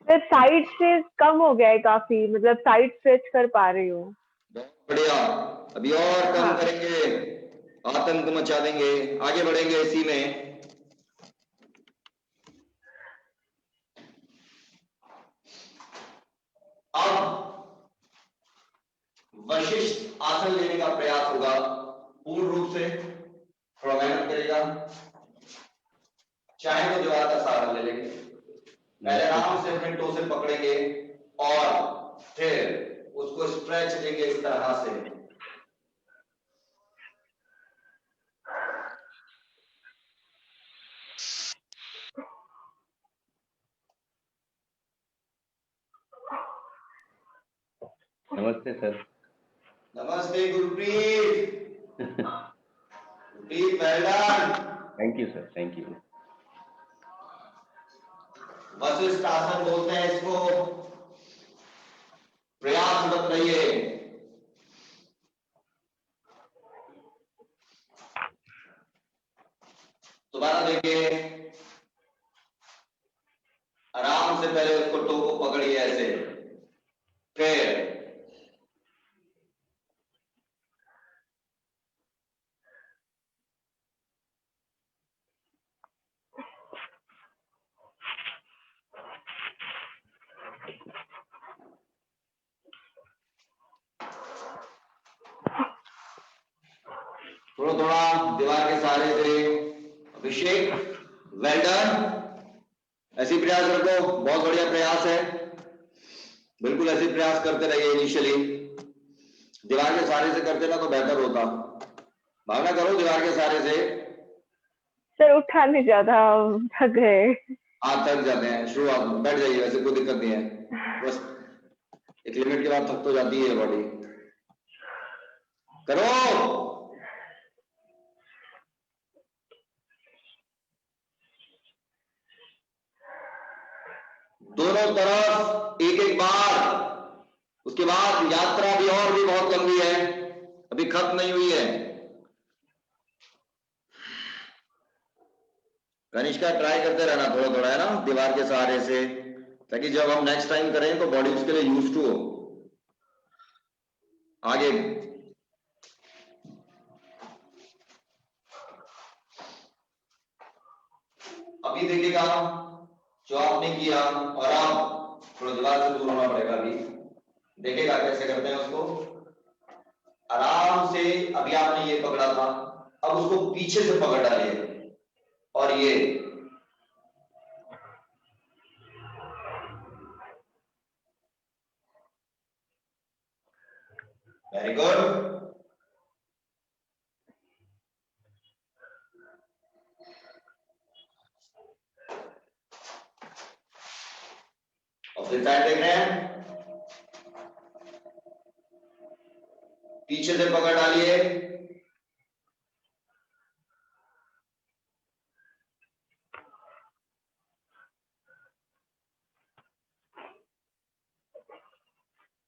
सर साइड से कम हो गया है काफी, मतलब साइड स्ट्रेच कर पा रही हूँ। बहुत बढ़िया, अभी और कम हाँ। करेंगे, आतंक मचा देंगे, आगे बढ़ेंगे इसी में। अब वशिष्ठ आसन लेने का प्रयास होगा पूर्ण रूप से, थोड़ा मेहनत करेगा, चाहे तो दीवार का सहारा ले लेंगे। पहले आराम से अपने टो से पकड़ेंगे और फिर उसको स्ट्रेच देंगे इस तरह से। नमस्ते सर। नमस्ते Gurpreet. Well done. Thank you sir, thank you. Vashishtha आसन बोलते हैं इसको। प्रयासरत रहिए। दोबारा देखिए, आराम से पहले उसको टो को पकड़िए ऐसे, फिर थोड़ा थोड़ा दीवार के सहारे से। अभिषेक वेल डन। ऐसी प्रयास रखो, बहुत बढ़िया प्रयास है। बिल्कुल ऐसे प्रयास करते रहिए। इनिशियली दीवार के सहारे से करते ना तो बेहतर होता। भावना करो दीवार के सहारे से। सर उठा नहीं ज्यादा, थक गए। हाथ थक जाते हैं शुरुआत में, बैठ जाइए, वैसे कोई दिक्कत नहीं है। बस एक लिमिट के बाद थक तो जाती है बॉडी। करो। दोनों तरफ एक एक बार। उसके बाद यात्रा भी और भी बहुत लंबी है, अभी खत्म नहीं हुई है। कनिष्का ट्राई करते रहना थोड़ा थोड़ा, है ना, दीवार के सहारे से, ताकि जब हम नेक्स्ट टाइम करें तो बॉडी उसके लिए यूज टू हो। आगे अभी देखिएगा जो आपने किया, और आप थोड़ा दीवार से दूर होना पड़ेगा। अभी देखिएगा कैसे करते हैं उसको। आराम से अभी आपने ये पकड़ा था, अब उसको पीछे से पकड़ डालिए और ये वेरी गुड। और फिर साइड देख रहे हैं, पीछे से पकड़ डालिए।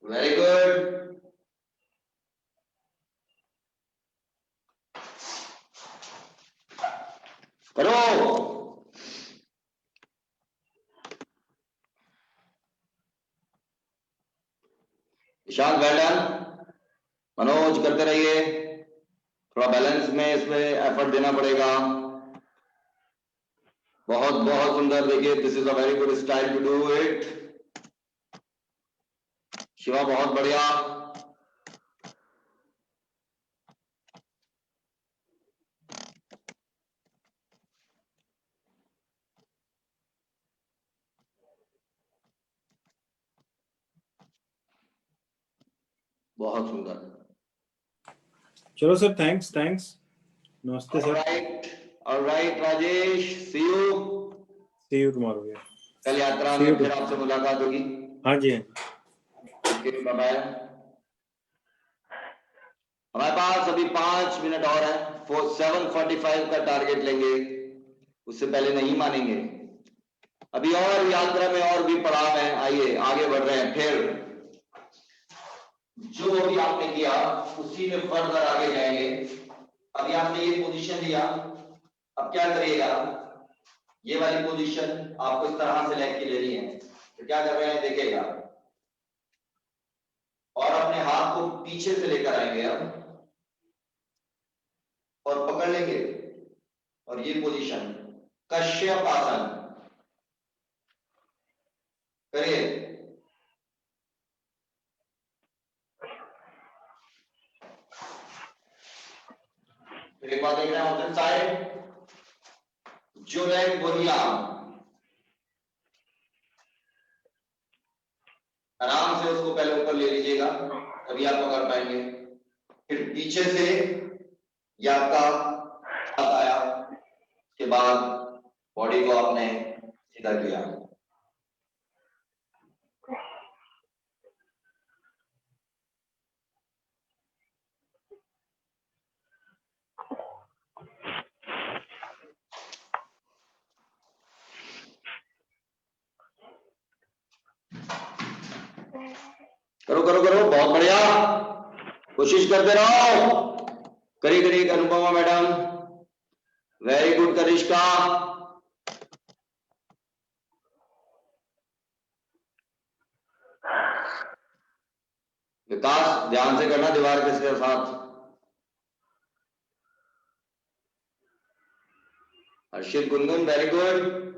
Very good. करो। Ishan well done. मनोज करते रहिए, थोड़ा बैलेंस में इसमें एफर्ट देना पड़ेगा। बहुत बहुत सुंदर। देखिए this is a very good style to do it. Shiva बहुत बढ़िया। बहुत सुंदर। चलो सर, थैंक्स थैंक्स। नमस्ते sir. Alright Rajesh, see you. See you tomorrow. कल यात्रा See you में फिर आपसे मुलाकात होगी। हाँ जी, हाँ जी। Okay bye bye. हमारे पास अभी 5 मिनट और है। 7:45 का टारगेट लेंगे, उससे पहले नहीं मानेंगे। अभी और यात्रा में और भी पड़ाव है, आइए आगे बढ़ रहे हैं। फिर जो अभी आपने किया उसी में फर्दर आगे जाएंगे। अभी आपने ये पोजीशन लिया, अब क्या करिएगा, ये वाली पोजीशन आपको इस तरह से लेग की लेनी है। तो क्या कर रहे हैं देखिएगा, और अपने हाथ को पीछे से लेकर आएंगे अब, और पकड़ लेंगे, और ये पोजीशन कश्यप आसन करिए। फिर एक बात देख रहे हैं ऑपोजिट साइड, जो लेग वही आर्म। आराम से उसको पहले ऊपर ले लीजिएगा, तभी आप पकड़ पाएंगे। फिर पीछे से ये आपका हाथ आया, उसके बाद बॉडी को आपने सीधा किया। करो करो करो, बहुत बढ़िया, कोशिश करते रहो। करिए Anupama madam, very good Kanishka. Vikas ध्यान से करना दीवार के साथ। Harshit Gungun very good.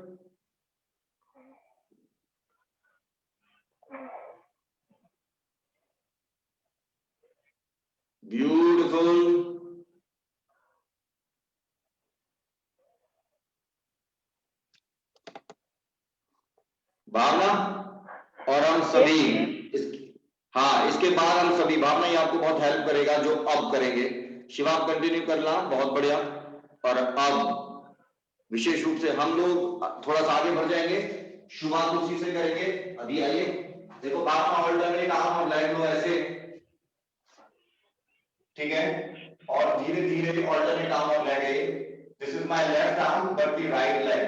Beautiful. Bhavna, और हम सभी हाँ, इसके बाद हम सभी, भावना ये आपको बहुत हेल्प करेगा जो अब करेंगे। शिवा आप कंटिन्यू करना, बहुत बढ़िया। और अब विशेष रूप से हम लोग थोड़ा सा आगे बढ़ जाएंगे, शुरुआत उसी से करेंगे। अभी आइए, देखो भावना ऑल्टरनेट आर्म और लेग लो ऐसे, ठीक है, और धीरे धीरे ऑल्टरनेट आर्म और लेग है। This is my left arm but the right leg,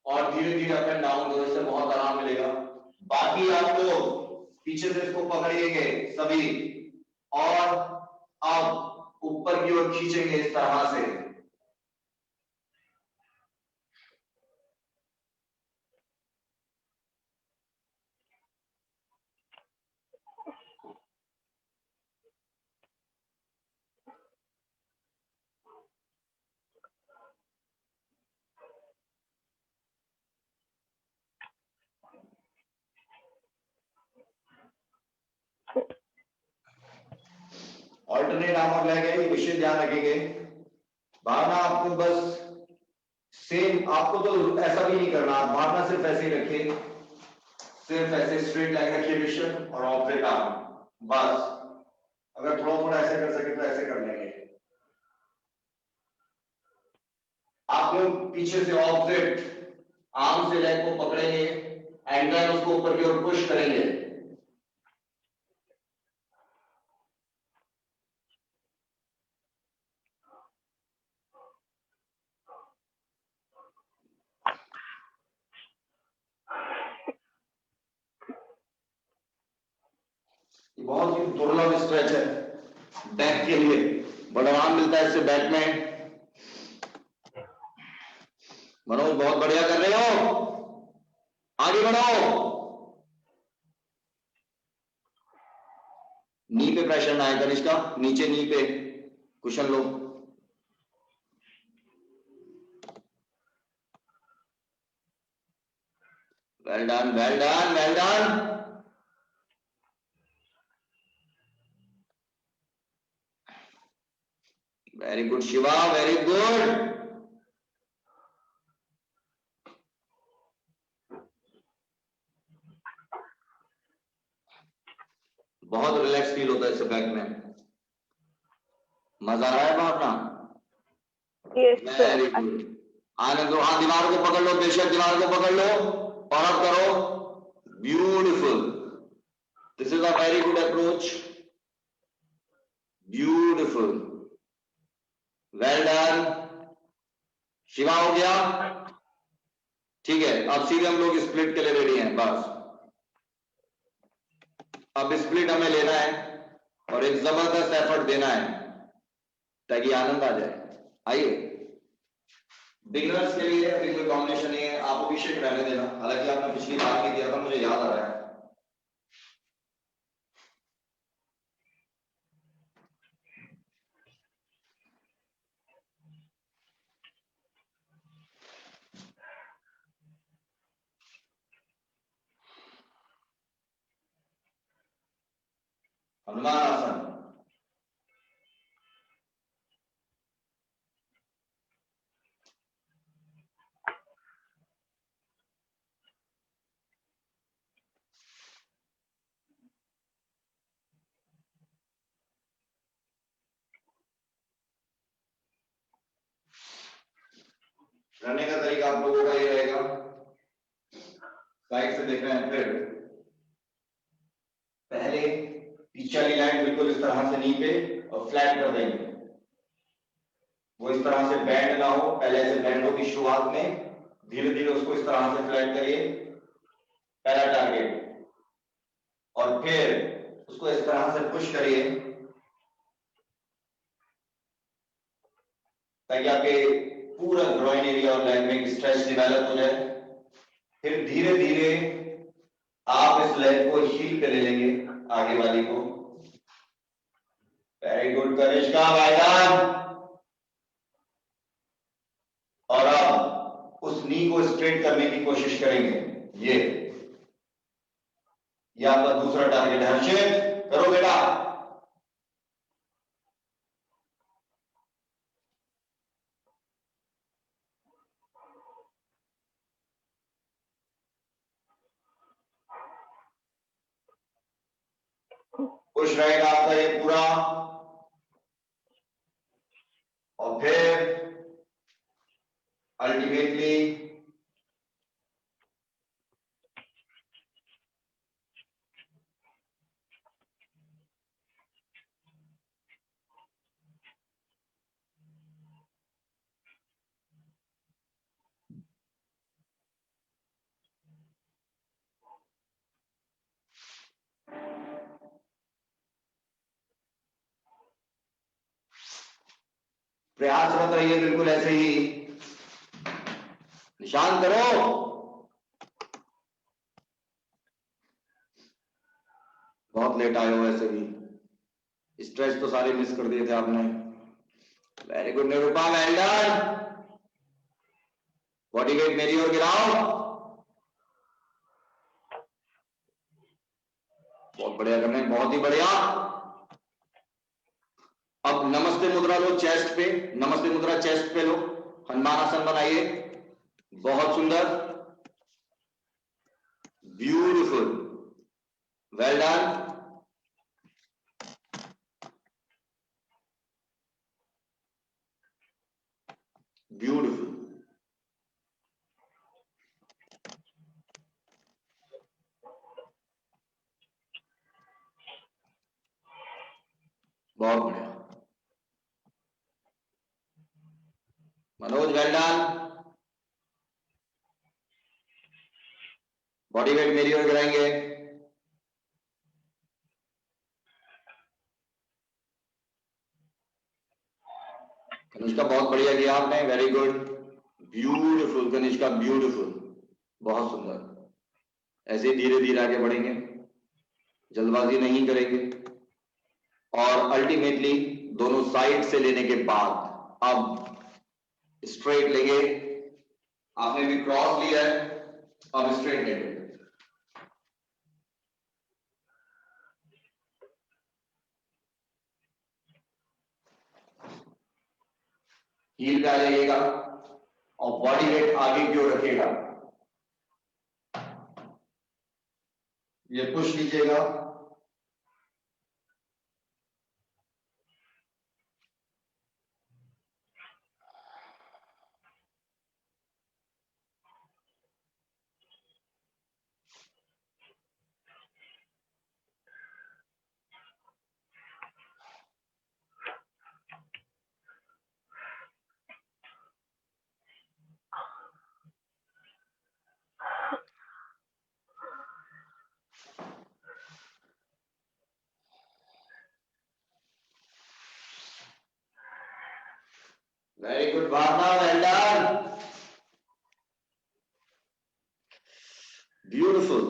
और धीरे धीरे अप एंड डाउन करो, इससे बहुत आराम मिलेगा। बाकी आप लोग पीछे से इसको पकड़िएंगे सभी, और अब ऊपर की ओर खींचेंगे इस तरह से। ऑल्टरनेट आर्म और लेग है, ये विशेष ध्यान रखेंगे। भावना आपको बस सेम, आपको तो ऐसा भी नहीं करना, भावना सिर्फ ऐसे ही रखिए, सिर्फ ऐसे स्ट्रेट लाइन रखिए विषय और ऑब्जेक्ट आर्म, बस। अगर थोड़ा थोड़ा ऐसे कर सके तो ऐसे कर लेंगे। आप लोग पीछे से ऑब्जेक्ट आर्म से लेग को पकड़ेंगे एंड देन उसको ऊपर की ओर पुश करेंगे। बहुत ही दुर्लभ स्ट्रेच है बैक के लिए, बड़ा आराम मिलता है इससे बैक में। मनोज बहुत बढ़िया कर रहे हो, आगे बढ़ो। नी पे प्रेशर ना आए कनिष्का, नीचे नी पे कुशन लो। Well done well done well done. Very good Shiva, very good. बहुत रिलैक्स फील होता है इससे बैक में, मजा आ रहा है भावना? Very good. आनंद लो, हाँ दीवार को पकड़ लो, बेशक दीवार को पकड़ लो और अब करो, beautiful. This is a very good approach, beautiful, well done. Shiva हो गया, ठीक है। अब सीधे हम लोग स्प्लिट के लिए रेडी हैं, बस। अब स्प्लिट हमें लेना है और एक जबरदस्त एफर्ट देना है ताकि आनंद आ जाए। आइए, बिगिनर्स के लिए अभी कोई कॉम्बिनेशन नहीं है, आप अभिषेक रहने देना, हालांकि आपने पिछली बार भी दिया था, मुझे याद आ रहा है। हनुमान आसन, रहने का तरीका आप लोगों का ये रहेगा, साइड से देख रहे हैं, फिर पहले पीछे वाली लाइन बिल्कुल इस तरह से नी पे और फ्लैट कर देंगे, वो इस तरह से बैंड ना हो, पहले ऐसे बैंड होगी शुरुआत में, धीरे धीरे उसको इस तरह से फ्लैट करिए, पहला टारगेट। और फिर उसको इस तरह से पुश करिए ताकि आपके पूरा ग्रोइन एरिया और लेग में स्ट्रेच डेवलप हो जाए। फिर धीरे धीरे आप इस लेग को हील पे ले लेंगे, आगे वाली को। Very good Kanishka, well done. और अब उस नी को स्ट्रेट करने की कोशिश करेंगे। ये आपका दूसरा टारगेट है। हर्षित करो बेटा। पुश रहेगा आपका ये पूरा, और फिर अल्टीमेटली प्रयासरत रहिए बिल्कुल ऐसे ही। निशान करो। बहुत लेट आए हो वैसे भी, स्ट्रेच तो सारे मिस कर दिए थे आपने। Very good Nirupa, well done. Body weight मेरी ओर गिराओ। बहुत बढ़िया करने, बहुत ही बढ़िया। अब नमस्ते मुद्रा लो चेस्ट पे, नमस्ते मुद्रा चेस्ट पे लो, हनुमान आसन बनाइए। बहुत सुंदर, ब्यूटीफुल, वेल डन। ब्यूटीफुल, बहुत बढ़िया। Manoj well done. Body weight मेरी ओर गिराएंगे। कनिष्का बहुत बढ़िया किया आपने, very good, beautiful Kanishka, beautiful, बहुत सुंदर। ऐसे ही धीरे धीरे आगे बढ़ेंगे, जल्दबाजी नहीं करेंगे। और अल्टीमेटली दोनों साइड से लेने के बाद अब स्ट्रेट लेंगे। आपने भी क्रॉस लिया है, अब स्ट्रेट लेंगे। हील पे आ जाइएगा और बॉडी वेट आगे की ओर रखिएगा। ये पुश लीजिएगा, वेरी गुड भावना, वेल डन, ब्यूटीफुल।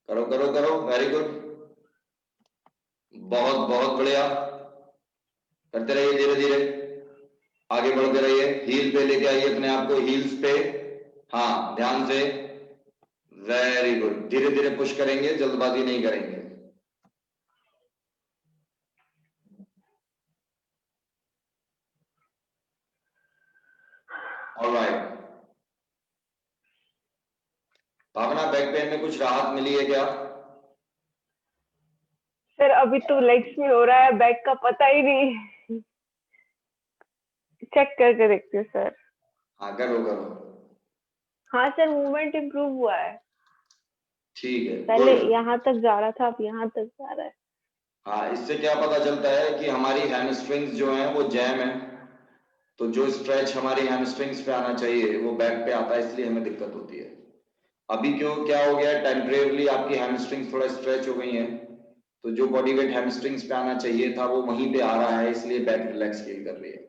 करो करो करो, वेरी गुड, बहुत बहुत बढ़िया। करते रहिए, धीरे धीरे आगे बढ़ते रहिए। हील पे लेके आइए अपने आप को, हील्स पे, हाँ ध्यान से, वेरी गुड। धीरे धीरे पुश करेंगे, जल्दबाजी नहीं करेंगे। ऑलराइट, भावना बैक पेन में कुछ राहत मिली है क्या? सर अभी तो लेग्स में हो रहा है, बैक का पता ही नहीं। चेक करके देखती हूँ सर। हाँ करो करो, हाँ सर, मूवमेंट इम्प्रूव हुआ है। ठीक है, पहले good। यहाँ तक जा रहा था, अब यहाँ तक जा रहा है। हाँ, इससे क्या पता चलता है कि हमारी हैमस्ट्रिंग्स जो हैं वो जैम है, तो जो स्ट्रेच हमारी हैमस्ट्रिंग्स पे आना चाहिए वो बैक पे आता है, इसलिए हमें दिक्कत होती है। अभी क्यों क्या हो गया, टेम्परेरली आपकी हैमस्ट्रिंग्स थोड़ा स्ट्रेच हो गई हैं, तो जो बॉडी वेट हैमस्ट्रिंग्स पे आना चाहिए था वो वहीं पे आ रहा है, इसलिए बैक रिलैक्स फील कर रही है।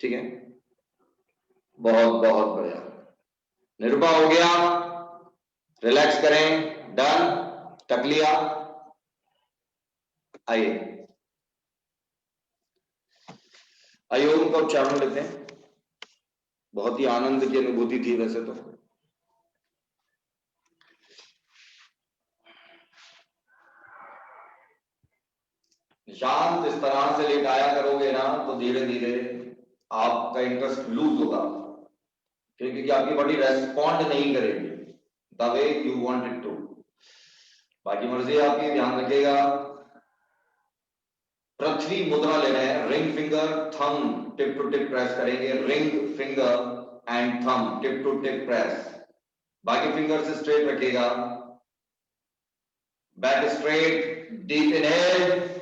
ठीक है, बहुत बहुत बढ़िया। निरुपा हो गया, रिलैक्स करें, डन, टक लिया। आइए आइए ओम का उच्चारण लेते हैं। बहुत ही आनंद की अनुभूति थी वैसे तो। शांत इस तरह से लेटाया करोगे ना तो धीरे धीरे आपका इंटरेस्ट लूज होगा, क्योंकि आपकी बॉडी रेस्पॉन्ड नहीं करेगी the way you want it to. बाकी मर्जी आपकी, ध्यान रखिएगा। पृथ्वी मुद्रा ले रहे हैं, ring finger thumb tip to tip press करेंगे, ring finger and thumb tip to tip press. बाकी फिंगर से स्ट्रेट रखिएगा, बैक स्ट्रेट, डीप इनहेल,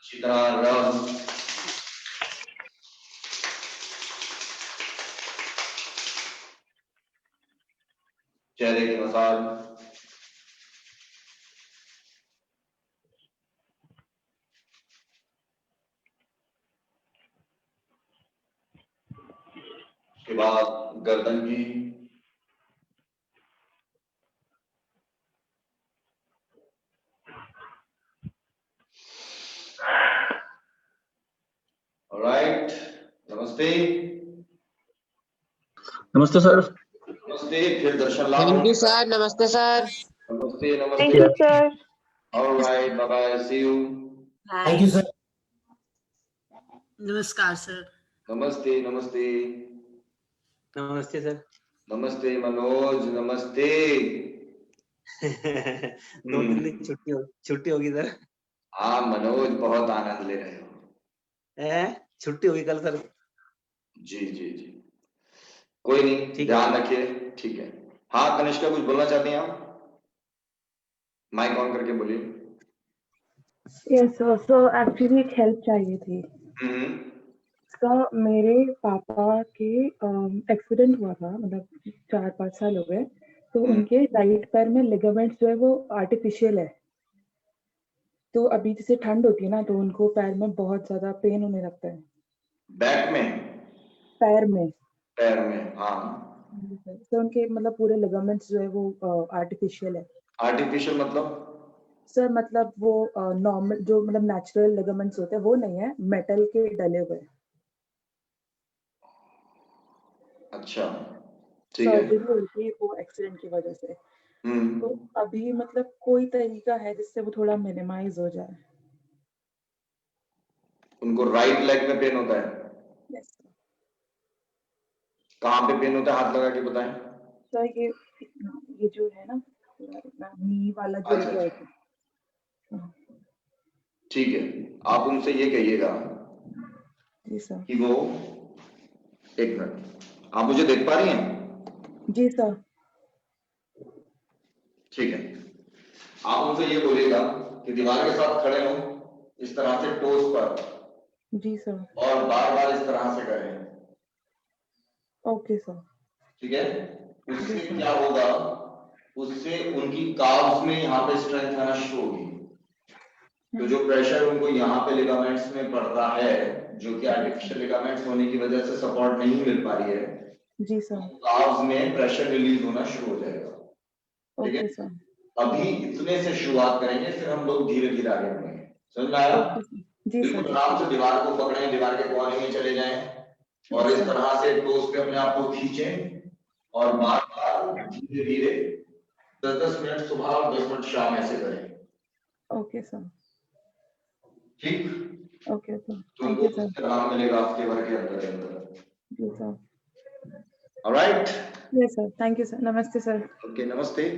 अच्छी तरह रब, चेहरे की मसाज। उसके बाद गर्दन की, ऑलराइट। नमस्ते नमस्ते सर। नमस्ते, फिर दर्शन लाभ। थैंक यू सर, नमस्ते सर। नमस्ते थैंक यू नमस्ते, sir. Alright, bye bye, see you. Thank you sir. नमस्कार सर। नमस्ते नमस्ते नमस्ते सर। नमस्ते मनोज, नमस्ते। 2-3 दिन छुट्टी होगी सर। हाँ मनोज, बहुत आनंद ले रहे हो। छुट्टी होगी कल सर। जी जी जी, कोई नहीं, ठीक ध्यान रखिए। ठीक है, हाँ कनिष्का कुछ बोलना चाहती हैं आप? माइक ऑन करके बोलिए। यस सर, सो एक्चुअली एक हेल्प चाहिए थी। सर मेरे पापा के एक्सीडेंट हुआ था, मतलब 4-5 साल हो गए, तो उनके राइट पैर में लिगामेंट्स जो है वो आर्टिफिशियल है। तो अभी जैसे ठंड होती है ना, तो उनको पैर में बहुत ज्यादा पेन होने लगता है। बैक में, पैर में, पैर में, हाँ। तो उनके मतलब पूरे लिगामेंट्स जो है वो आर्टिफिशियल है। आर्टिफिशियल मतलब? सर मतलब वो नॉर्मल जो मतलब नेचुरल लिगामेंट्स होते हैं वो नहीं है, मेटल के डले हुए हैं। अच्छा, ठीक है। सर्जरी हुई थी वो एक्सीडेंट की वजह से। तो अभी मतलब कोई तरीका है जिससे वो थोड़ा मिनिमाइज हो जाए? उनको राइट लेग में पेन होता है? Yes sir. कहाँ पे पेन होता है, हाथ लगा के बताएं। सर ये जो है ना, पूरा इतना नी वाला जो अच्छा, एरिया अच्छा। है। ठीक है, आप उनसे ये कहिएगा जी सर। कि वो, एक मिनट, आप मुझे देख पा रही हैं? जी सर। ठीक है, आप उनसे ये बोलिएगा कि दीवार के साथ खड़े हो इस तरह से टोस पर, जी सर। और बार बार इस तरह से करें, ओके सर। ठीक है। उससे क्या होगा, उससे उनकी काव्स में यहाँ पे स्ट्रेंथ आना शुरू होगी। तो जो प्रेशर उनको यहाँ पे लिगामेंट्स में पड़ता है, जो कि आर्टिफिशियल लिगामेंट्स होने की वजह से सपोर्ट नहीं मिल पा रही है, जी सर। काव्स में प्रेशर रिलीज होना शुरू हो जाएगा, ठीक है। Okay sir. अभी इतने से शुरुआत करेंगे, फिर हम लोग धीरे धीरे आगे बढ़ेंगे। समझ में आया? जी बिल्कुल सर। आराम से दीवार को पकड़ें, दीवार के कोने में चले जाएं और इस तरह से टोस पे अपने आप को खींचें और बार बार धीरे धीरे 10-10 मिनट सुबह और 10 मिनट शाम ऐसे करें। Okay sir. ठीक, ओके सर। तुमको उससे आराम मिलेगा हफ्ते भर के अंदर। जी sir. Alright, yes sir, thank you sir. नमस्ते सर। ओके, नमस्ते।